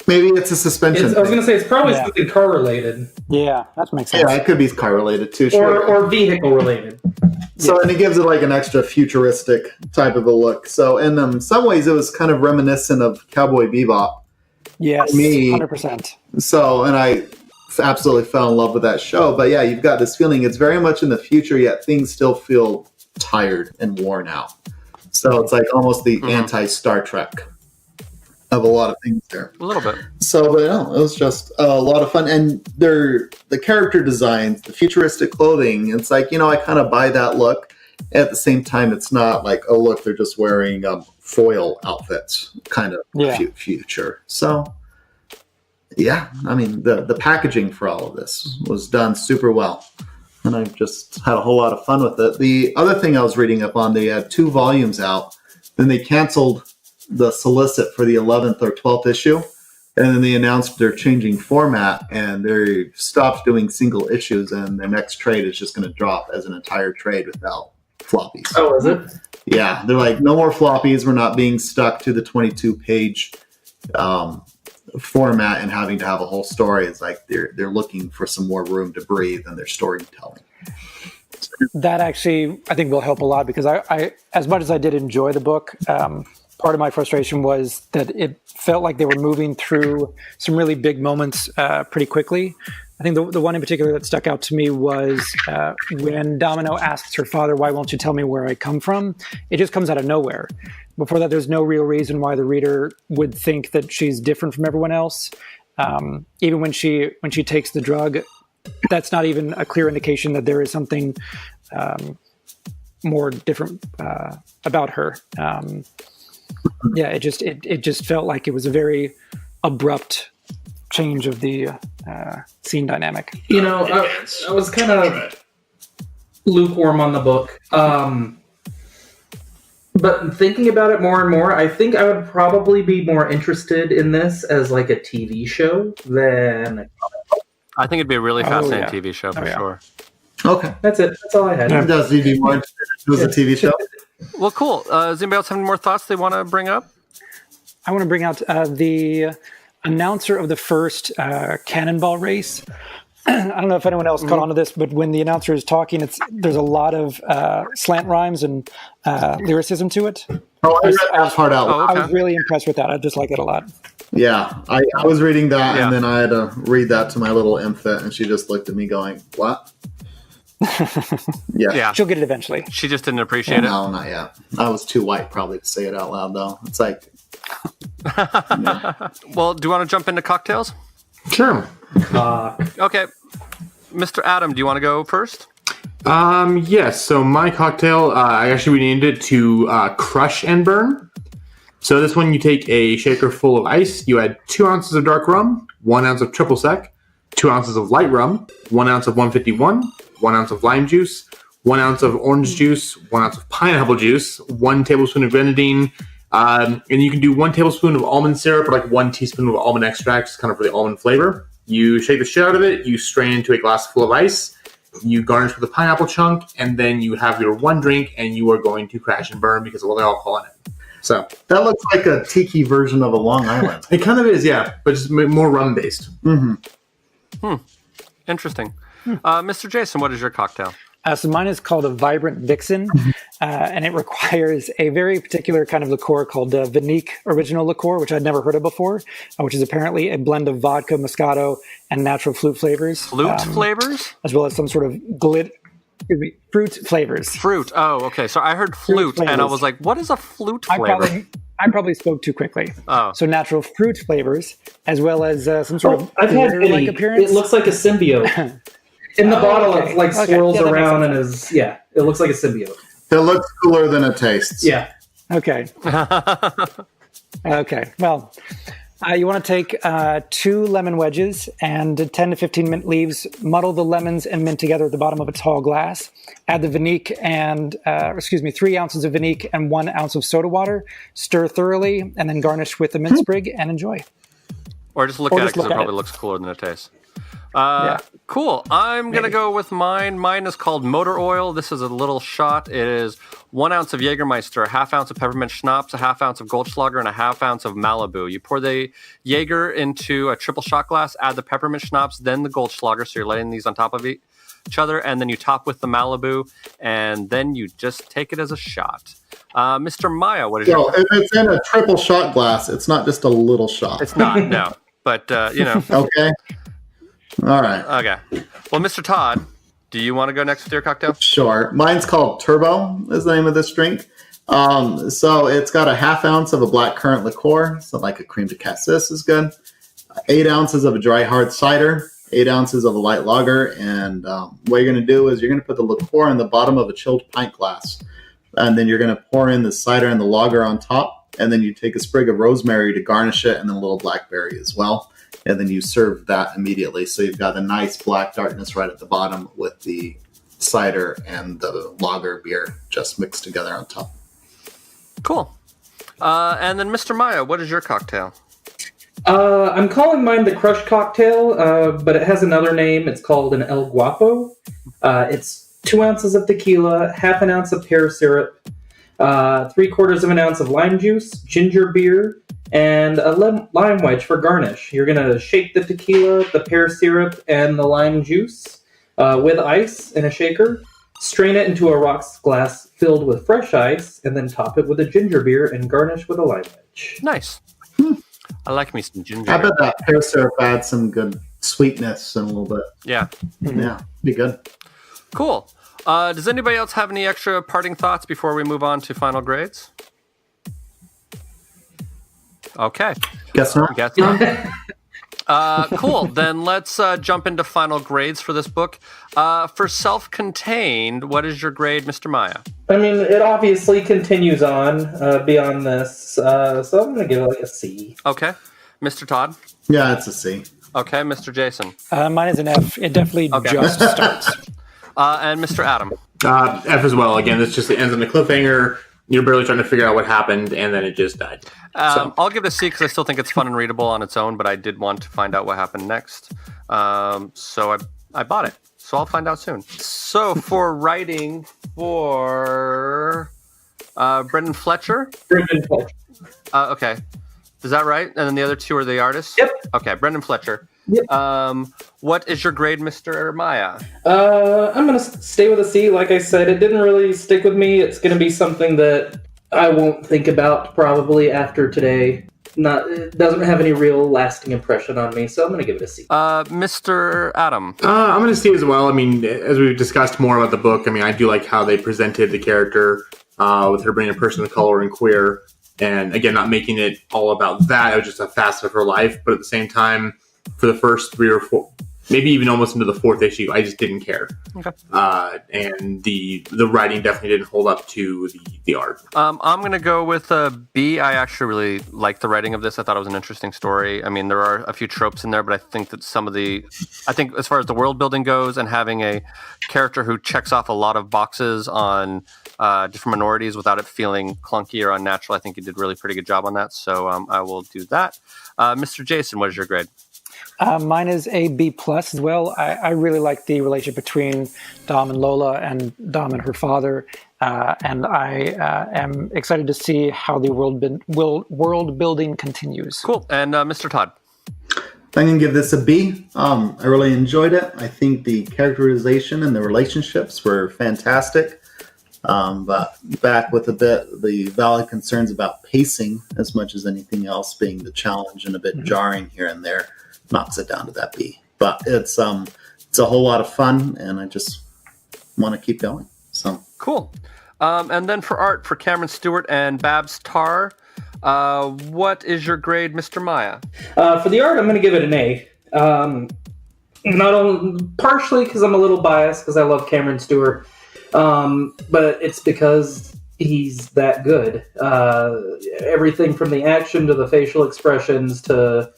Maybe it's a suspension. I was going to say it's probably something car related. Yeah, that makes sense. Yeah, it could be car related too. Sure. Or vehicle related. So, and it gives it like an extra futuristic type of a look. So, in some ways, it was kind of reminiscent of Cowboy Bebop. Yes, 100%. So, and I absolutely fell in love with that show. But yeah, you've got this feeling it's very much in the future, yet things still feel tired and worn out. So it's like almost the anti-Star Trek of a lot of things there. A little bit. So, but no, it was just a lot of fun. And the character designs, the futuristic clothing, it's like, I kind of buy that look. At the same time, it's not like, oh, look, they're just wearing foil outfits kind of future. So, yeah, I mean, the packaging for all of this was done super well. And I just had a whole lot of fun with it. The other thing I was reading up on, they had 2 volumes out. Then they canceled the solicit for the 11th or 12th issue, and then they announced they're changing format, and they stopped doing single issues, and their next trade is just going to drop as an entire trade without floppies. Oh, is it? Yeah, they're like, no more floppies. We're not being stuck to the 22-page format and having to have a whole story. It's like they're looking for some more room to breathe in their storytelling. That actually, I think, will help a lot because I as much as I did enjoy the book, part of my frustration was that it felt like they were moving through some really big moments pretty quickly. I think the one in particular that stuck out to me was when Domino asks her father, "Why won't you tell me where I come from?" It just comes out of nowhere. Before that, there's no real reason why the reader would think that she's different from everyone else. Even when she takes the drug, that's not even a clear indication that there is something more different about her. It just felt like it was a very abrupt change of the scene dynamic. I was kind of lukewarm on the book. But thinking about it more and more, I think I would probably be more interested in this as like a TV show than... I think it'd be a really fascinating TV show for sure. Okay. That's it. That's all I had. Does he be more interested if it was a TV show? Well, cool. Does anybody else have any more thoughts they want to bring up? I want to bring out the announcer of the first cannonball race. I don't know if anyone else caught on to this, but when the announcer is talking, there's a lot of slant rhymes and lyricism to it. Oh, I read that part out. I was really impressed with that. I just like it a lot. Yeah, I was reading that, and then I had to read that to my little infant, and she just looked at me going, "What?" Yeah. She'll get it eventually. She just didn't appreciate it? No, not yet. I was too white probably to say it out loud, though. It's like... Well, do you want to jump into cocktails? Sure. Okay. Mr. Adam, do you want to go first? Yes. So my cocktail, I actually renamed it to Crush and Burn. So this one, you take a shaker full of ice, you add 2 ounces of dark rum, 1 ounce of triple sec, 2 ounces of light rum, 1 ounce of 151, 1 ounce of lime juice, 1 ounce of orange juice, 1 ounce of pineapple juice, 1 tablespoon of grenadine, and you can do 1 tablespoon of almond syrup or like 1 teaspoon of almond extract, kind of for the almond flavor. You shake the shit out of it, you strain into a glass full of ice, you garnish with a pineapple chunk, and then you have your one drink, and you are going to crash and burn because of all the alcohol in it. So that looks like a tiki version of a Long Island. It kind of is, yeah, but just more rum-based. Mm-hmm. Interesting. Mr. Jason, what is your cocktail? So mine is called a Vibrant Vixen, and it requires a very particular kind of liqueur called Vinique Original Liqueur, which I'd never heard of before, which is apparently a blend of vodka, Moscato, and natural flute flavors. Flute flavors? As well as some sort of fruit flavors. Fruit. Oh, okay. So I heard flute, and I was like, what is a flute flavor? I probably spoke too quickly. Oh. So natural fruit flavors, as well as some sort of I've had glitter-like appearance. It looks like a symbiote. In the bottle, it like swirls around and is, it looks like a symbiote. It looks cooler than it tastes. Yeah. Okay. Okay. Well, you want to take 2 lemon wedges and 10 to 15 mint leaves, muddle the lemons and mint together at the bottom of a tall glass. Add the Vinique and, 3 ounces of Vinique and 1 ounce of soda water. Stir thoroughly and then garnish with a mint sprig and enjoy. Or just look at it because it probably looks cooler than it tastes. Cool. I'm going to go with mine. Mine is called Motor Oil. This is a little shot. It is 1 ounce of Jägermeister, a half ounce of peppermint schnapps, a half ounce of Goldschlager, and a half ounce of Malibu. You pour the Jaeger into a triple shot glass, add the peppermint schnapps, then the Goldschlager. So you're letting these on top of each other, and then you top with the Malibu, and then you just take it as a shot. Mr. Maya, what is your... If it's in a triple shot glass, it's not just a little shot. It's not, no. But, Okay. All right. Okay. Well, Mr. Todd, do you want to go next with your cocktail? Sure. Mine's called Turbo, is the name of this drink. So it's got a half ounce of a blackcurrant liqueur, so like a cream de cassis is good. 8 ounces of a dry hard cider, 8 ounces of a light lager, and what you're going to do is you're going to put the liqueur in the bottom of a chilled pint glass, and then you're going to pour in the cider and the lager on top, and then you take a sprig of rosemary to garnish it, and then a little blackberry as well. And then you serve that immediately. So you've got a nice black darkness right at the bottom with the cider and the lager beer just mixed together on top. Cool. And then Mr. Maya, what is your cocktail? I'm calling mine the Crush Cocktail, but it has another name. It's called an El Guapo. It's 2 ounces of tequila, half an ounce of pear syrup, 3/4 of an ounce of lime juice, ginger beer, and a lime wedge for garnish. You're going to shake the tequila, the pear syrup, and the lime juice with ice in a shaker. Strain it into a rocks glass filled with fresh ice, and then top it with a ginger beer and garnish with a lime wedge. Nice. I like me some ginger. I bet that pear syrup adds some good sweetness and a little bit. Yeah. Yeah, be good. Cool. Does anybody else have any extra parting thoughts before we move on to final grades? Okay. Guess not. Cool. Then let's jump into final grades for this book. For self-contained, what is your grade, Mr. Maya? I mean, it obviously continues on beyond this, so I'm going to give it like a C. Okay. Mr. Todd? Yeah, it's a C. Okay. Mr. Jason? Mine is an F. It definitely just starts. And Mr. Adam? F as well. Again, it ends on a cliffhanger. You're barely trying to figure out what happened, and then it just died. I'll give it a C because I still think it's fun and readable on its own, but I did want to find out what happened next. So I bought it. So I'll find out soon. So for writing for Brendan Fletcher? Brendan Fletcher. Okay. Is that right? And then the other two are the artists? Yep. Okay, Brendan Fletcher. Yep. What is your grade, Mr. Maya? I'm going to stay with a C. Like I said, it didn't really stick with me. It's going to be something that I won't think about probably after today. It doesn't have any real lasting impression on me, so I'm going to give it a C. Mr. Adam? I'm going to C as well. I mean, as we've discussed more about the book, I mean, I do like how they presented the character with her being a person of color and queer. And again, not making it all about that. It was just a facet of her life. But at the same time, for the first 3 or 4, maybe even almost into the 4th issue, I just didn't care. Okay. And the writing definitely didn't hold up to the art. I'm going to go with a B. I actually really liked the writing of this. I thought it was an interesting story. I mean, there are a few tropes in there, but I think that I think as far as the world building goes and having a character who checks off a lot of boxes on different minorities without it feeling clunky or unnatural, I think you did really pretty good job on that. So I will do that. Mr. Jason, what is your grade? Mine is a B+ as well. I really like the relationship between Dom and Lola and Dom and her father. And I am excited to see how the world building continues. Cool. And Mr. Todd? I'm going to give this a B. I really enjoyed it. I think the characterization and the relationships were fantastic. But back with the valid concerns about pacing as much as anything else being the challenge and a bit jarring here and there knocks it down to that B. But it's a whole lot of fun, and I just want to keep going. So cool. And then for art, for Cameron Stewart and Babs Tarr, what is your grade, Mr. Maya? For the art, I'm going to give it an A. Not only partially because I'm a little biased because I love Cameron Stewart, but it's because he's that good. Everything from the action to the facial expressions to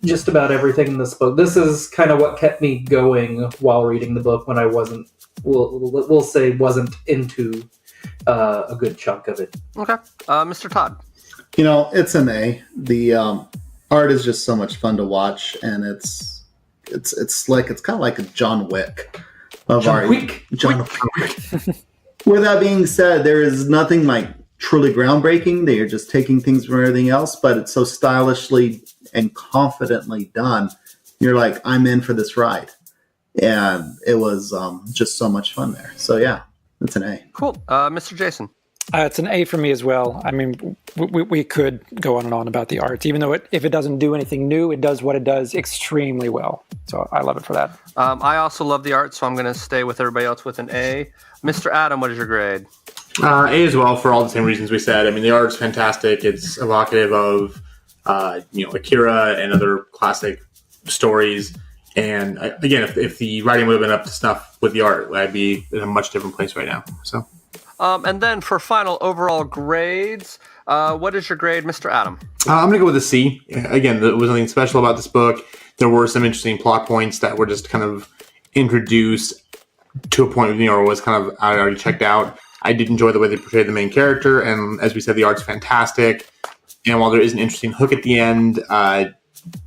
just about everything in this book. This is kind of what kept me going while reading the book when I wasn't into a good chunk of it. Okay. Mr. Todd? It's an A. The art is just so much fun to watch, and it's kind of like a John Wick of art. John Wick. With that being said, there is nothing like truly groundbreaking. They are just taking things from everything else, but it's so stylishly and confidently done. You're like, I'm in for this ride. And it was just so much fun there. So yeah, it's an A. Cool. Mr. Jason? It's an A for me as well. I mean, we could go on and on about the art, even though if it doesn't do anything new, it does what it does extremely well. So I love it for that. I also love the art, so I'm going to stay with everybody else with an A. Mr. Adam, what is your grade? A as well, for all the same reasons we said. I mean, the art's fantastic. It's evocative of Akira and other classic stories. And again, if the writing would have been up to snuff with the art, I'd be in a much different place right now. So, and then for final overall grades, what is your grade, Mr. Adam? I'm going to go with a C. Again, there was nothing special about this book. There were some interesting plot points that were just kind of introduced to a point where was kind of I already checked out. I did enjoy the way they portrayed the main character, and as we said, the art's fantastic. And while there is an interesting hook at the end,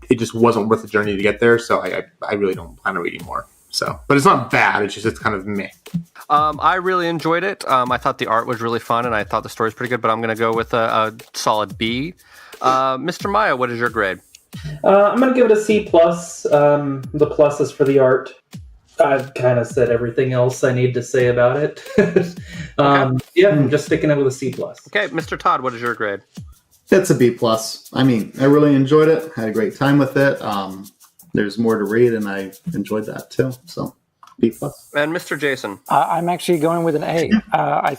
it just wasn't worth the journey to get there. So I really don't plan on reading more. So, but it's not bad. It's kind of meh. I really enjoyed it. I thought the art was really fun, and I thought the story was pretty good. But I'm going to go with a solid B. Mr. Maya, what is your grade? I'm going to give it a C+. The plus is for the art. I've kind of said everything else I need to say about it. Yeah, I'm just sticking it with a C+. Okay, Mr. Todd, what is your grade? It's a B+. I mean, I really enjoyed it. Had a great time with it. There's more to read, and I enjoyed that too. So, B+. And Mr. Jason? I'm actually going with an A. I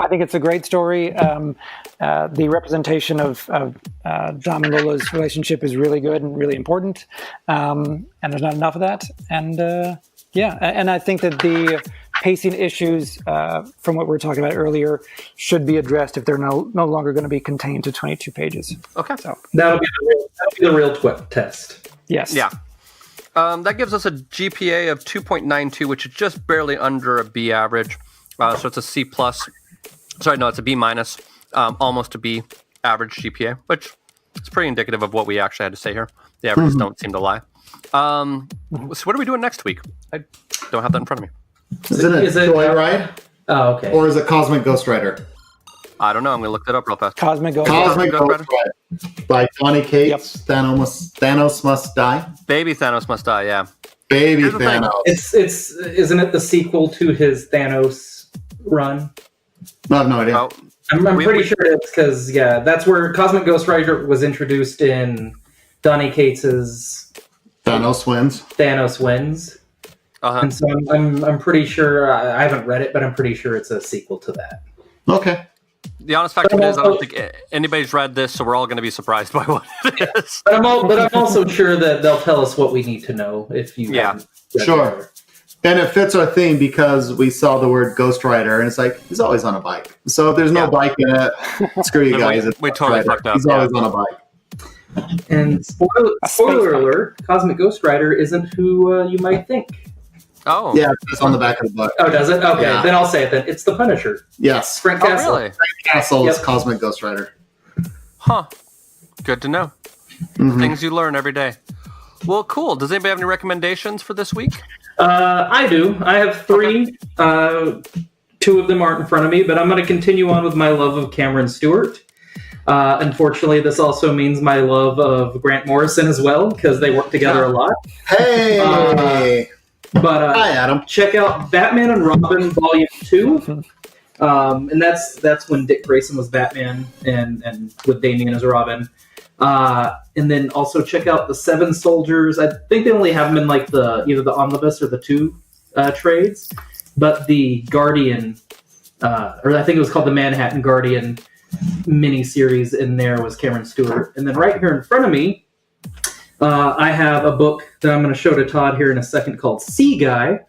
think it's a great story. The representation of Dom and Lola's relationship is really good and really important. And there's not enough of that. And and I think that the pacing issues from what we were talking about earlier should be addressed if they're no longer going to be contained to 22 pages. Okay. So That'll be the real test. yes. Yeah. That gives us a GPA of 2.92, which is just barely under a B average. So it's a C+. Sorry, no, it's a B-, almost a B average GPA, which is pretty indicative of what we actually had to say here. The averages don't seem to lie. So what are we doing next week? I don't have that in front of me. Isn't it Joyride? Oh, okay. Or is it Cosmic Ghost Rider? I don't know. I'm going to look that up real fast. Cosmic Ghost Cosmic Ghost Ghost Rider by Donny Cates. Thanos Must Die. Baby Thanos Must Die, yeah. Baby Here's the thing. Thanos. It's isn't it the sequel to his Thanos run? I have no idea. Oh, I'm pretty sure it's because that's where Cosmic Ghost Rider was introduced in Donny Cates's Thanos wins. Thanos Wins. And so I'm pretty sure I haven't read it, but I'm pretty sure it's a sequel to that. Okay. the honest fact is, I don't think anybody's read this, so we're all going to be surprised by what it is. But I'm also sure that they'll tell us what we need to know if you. Sure. And it fits our theme because we saw the word Ghost Rider, and it's like, he's always on a bike. So if there's no bike in it, screw you guys. We totally fucked up. He's always on a bike. And spoiler alert, Cosmic Ghost Rider isn't who you might think. Oh. Yeah, it's on the back of the book. Oh, does it? Okay, Yeah. then I'll say it then. It's the Punisher. Yes. Frank Castle. Really? Frank Castle is Cosmic Ghost Rider. Huh. Good to know. Things you learn every day. Well, cool. Does anybody have any recommendations for this week? I do. I have three. Two of them aren't in front of me, but I'm going to continue on with my love of Cameron Stewart. Unfortunately, this also means my love of Grant Morrison as well, because they work together a lot. Hey! But Hi, Adam. check out Batman and Robin Volume 2. And that's when Dick Grayson was Batman and with Damian as Robin. And then also check out the Seven Soldiers. I think they only have them in like either the omnibus or the two trades. But the Guardian, or I think it was called the Manhattan Guardian miniseries in there was Cameron Stewart. And then right here in front of me, I have a book that I'm going to show to Todd here in a second called Sea Guy,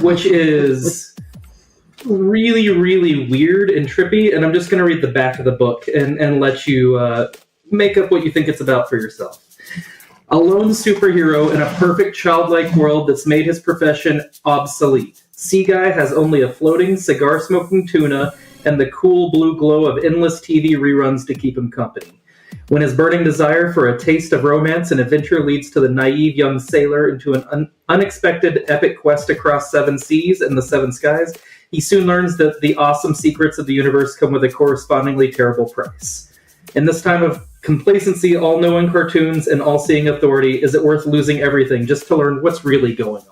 which is really, really weird and trippy. And I'm just going to read the back of the book and let you make up what you think it's about for yourself. A lone superhero in a perfect childlike world that's made his profession obsolete. Sea Guy has only a floating, cigar-smoking tuna and the cool blue glow of endless TV reruns to keep him company. When his burning desire for a taste of romance and adventure leads to the naive young sailor into an unexpected epic quest across seven seas and the seven skies, he soon learns that the awesome secrets of the universe come with a correspondingly terrible price. In this time of complacency, all-knowing cartoons, and all-seeing authority, is it worth losing everything just to learn what's really going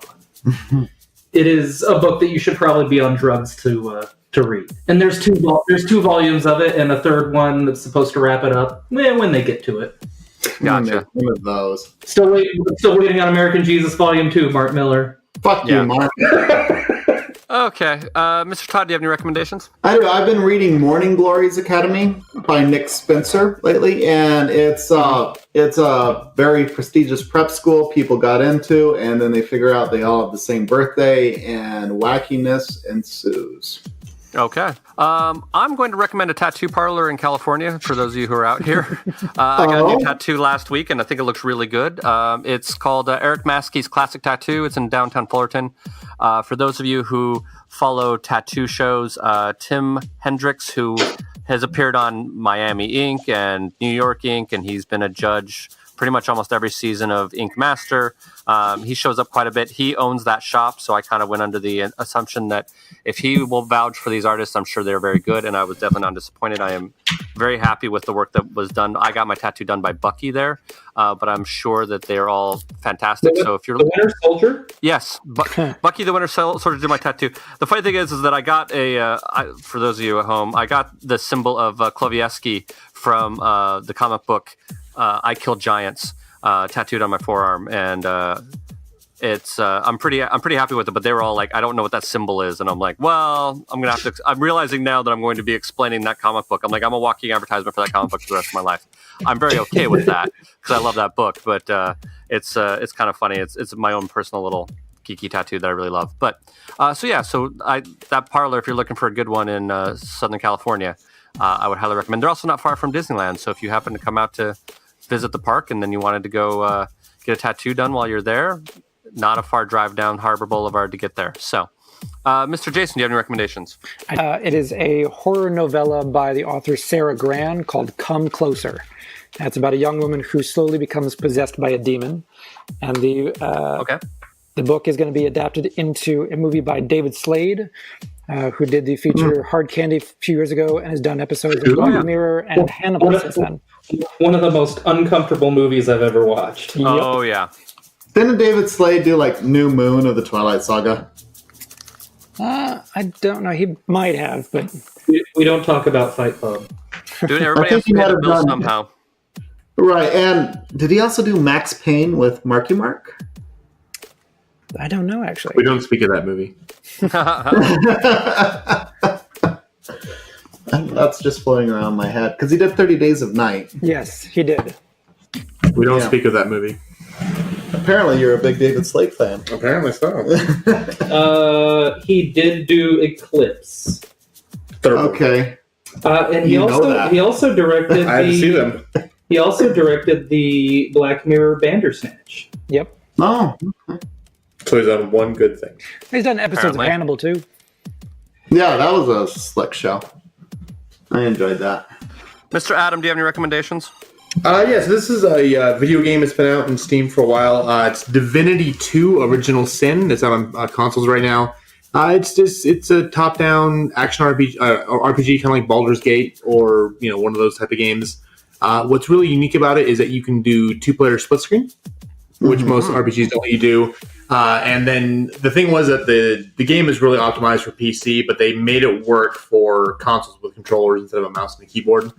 on? It is a book that you should probably be on drugs to read. And there's two volumes of it, and a third one that's supposed to wrap it up when they get to it. Gotcha. One of those. Still waiting on American Jesus Volume 2, Mark Miller. Fuck you, Mark. Okay. Mr. Todd, do you have any recommendations? I do. I've been reading Morning Glories Academy by Nick Spencer lately, and it's a very prestigious prep school people got into, and then they figure out they all have the same birthday, and wackiness ensues. Okay. I'm going to recommend a tattoo parlor in California for those of you who are out here. I got a new tattoo last week, and I think it looks really good. It's called Eric Maskey's Classic Tattoo. It's in downtown Fullerton. For those of you who follow tattoo shows, Tim Hendricks, who has appeared on Miami Ink. and New York Ink., and he's been a judge pretty much almost every season of Ink Master. He shows up quite a bit. He owns that shop, so I kind of went under the assumption that if he will vouch for these artists, I'm sure they're very good, and I was definitely not disappointed. I am very happy with the work that was done. I got my tattoo done by Bucky there, but I'm sure that they're all fantastic. So if you're the Winter Soldier, yes, Bucky the Winter Soldier did my tattoo. The funny thing is that I got for those of you at home, I got the symbol of Klovieski from the comic book I Kill Giants tattooed on my forearm, and it's I'm pretty happy with it. But they were all like, I don't know what that symbol is, and I'm like, well, I'm gonna have to. I'm realizing now that I'm going to be explaining that comic book. I'm like, I'm a walking advertisement for that comic book for the rest of my life. I'm very okay with that because I love that book, but it's kind of funny. It's my own personal little geeky tattoo that I really love. But that parlor, if you're looking for a good one in Southern California, I would highly recommend. They're also not far from Disneyland, so if you happen to come out to visit the park and then you wanted to go get a tattoo done while you're there, not a far drive down Harbor Boulevard to get there. So, Mr. Jason, do you have any recommendations? It is a horror novella by the author Sarah Gran called Come Closer. It's about a young woman who slowly becomes possessed by a demon, and the book is going to be adapted into a movie by David Slade, who did the feature Hard Candy a few years ago and has done episodes of Black Mirror and Hannibal since then. One of the most uncomfortable movies I've ever watched. Oh, yeah. Didn't David Slade do like New Moon of the Twilight Saga? I don't know. He might have, but we don't talk about Fight Club. Dude, everybody has to pay the bill somehow. Right, and did he also do Max Payne with Marky Mark? I don't know, actually. We don't speak of that movie. That's just floating around my head because he did 30 Days of Night. Yes, he did. We don't speak of that movie. Apparently, you're a big David Slade fan. Apparently so. He did do Eclipse. Okay. And he also directed I had to see them. He also directed the Black Mirror Bandersnatch. Yep. Oh. Okay. So he's done one good thing. He's done episodes of Hannibal, too. Yeah, that was a slick show. I enjoyed that. Mr. Adam, do you have any recommendations? Yes, this is a video game that's been out in Steam for a while. It's Divinity 2 Original Sin. It's out on consoles right now. It's a top-down action RPG, kind of like Baldur's Gate or one of those type of games. What's really unique about it is that you can do two-player split screen, which most RPGs don't let you do. And then the thing was that the game is really optimized for PC, but they made it work for consoles with controllers instead of a mouse and a keyboard.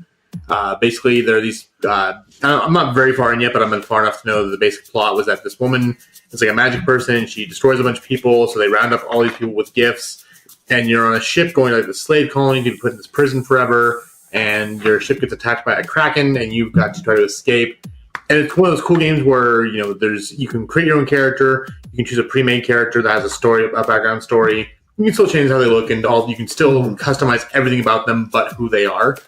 Basically, there are these... I'm not very far in yet, but I'm far enough to know that the basic plot was that this woman is like a magic person, and she destroys a bunch of people, so they round up all these people with gifts, and you're on a ship going to like the slave colony to be put in this prison forever, and your ship gets attacked by a kraken, and you've got to try to escape. And it's one of those cool games where you can create your own character, you can choose a pre-made character that has a background story. You can still change how they look, and you can still customize everything about them but who they are.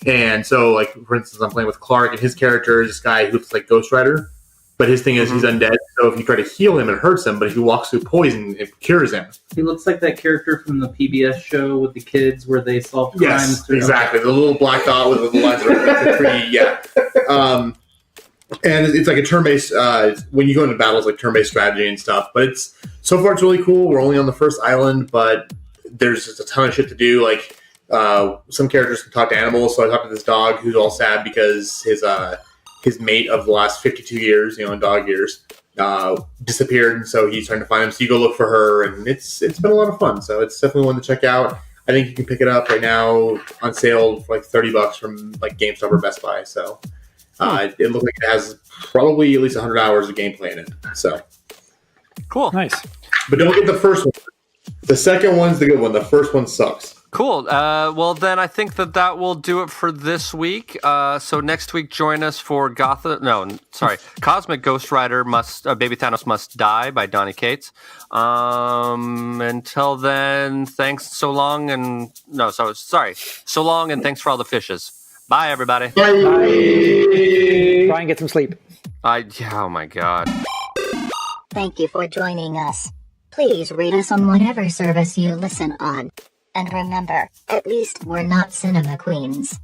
And so, like, for instance, I'm playing with Clark, and his character is this guy who looks like Ghost Rider, but his thing is he's undead, so if you try to heal him, it hurts him, but if he walks through poison, it cures him. He looks like that character from the PBS show with the kids where they solve crimes. Yes, exactly. The little black dot with the lines around the tree, yeah. And it's like a turn-based, when you go into battles, like turn-based strategy and stuff. But so far it's really cool. We're only on the first island, but there's just a ton of shit to do. Like, some characters can talk to animals. So I talked to this dog who's all sad because his mate of the last 52 years, in dog years, disappeared. And so he's trying to find him. So you go look for her, and it's been a lot of fun. So it's definitely one to check out. I think you can pick it up right now on sale for like $30 from like GameStop or Best Buy. So... it looks like it has probably at least 100 hours of gameplay in it. So cool, nice. But don't get the first one. The second one's the good one. The first one sucks. Cool. Well, then I think that will do it for this week. So next week, join us for Cosmic Ghost Rider Baby Thanos Must Die by Donny Cates. Until then, so long, and thanks for all the fishes. Bye, everybody. Bye. Try and get some sleep. Oh my God. Thank you for joining us. Please rate us on whatever service you listen on. And remember, at least we're not cinema queens.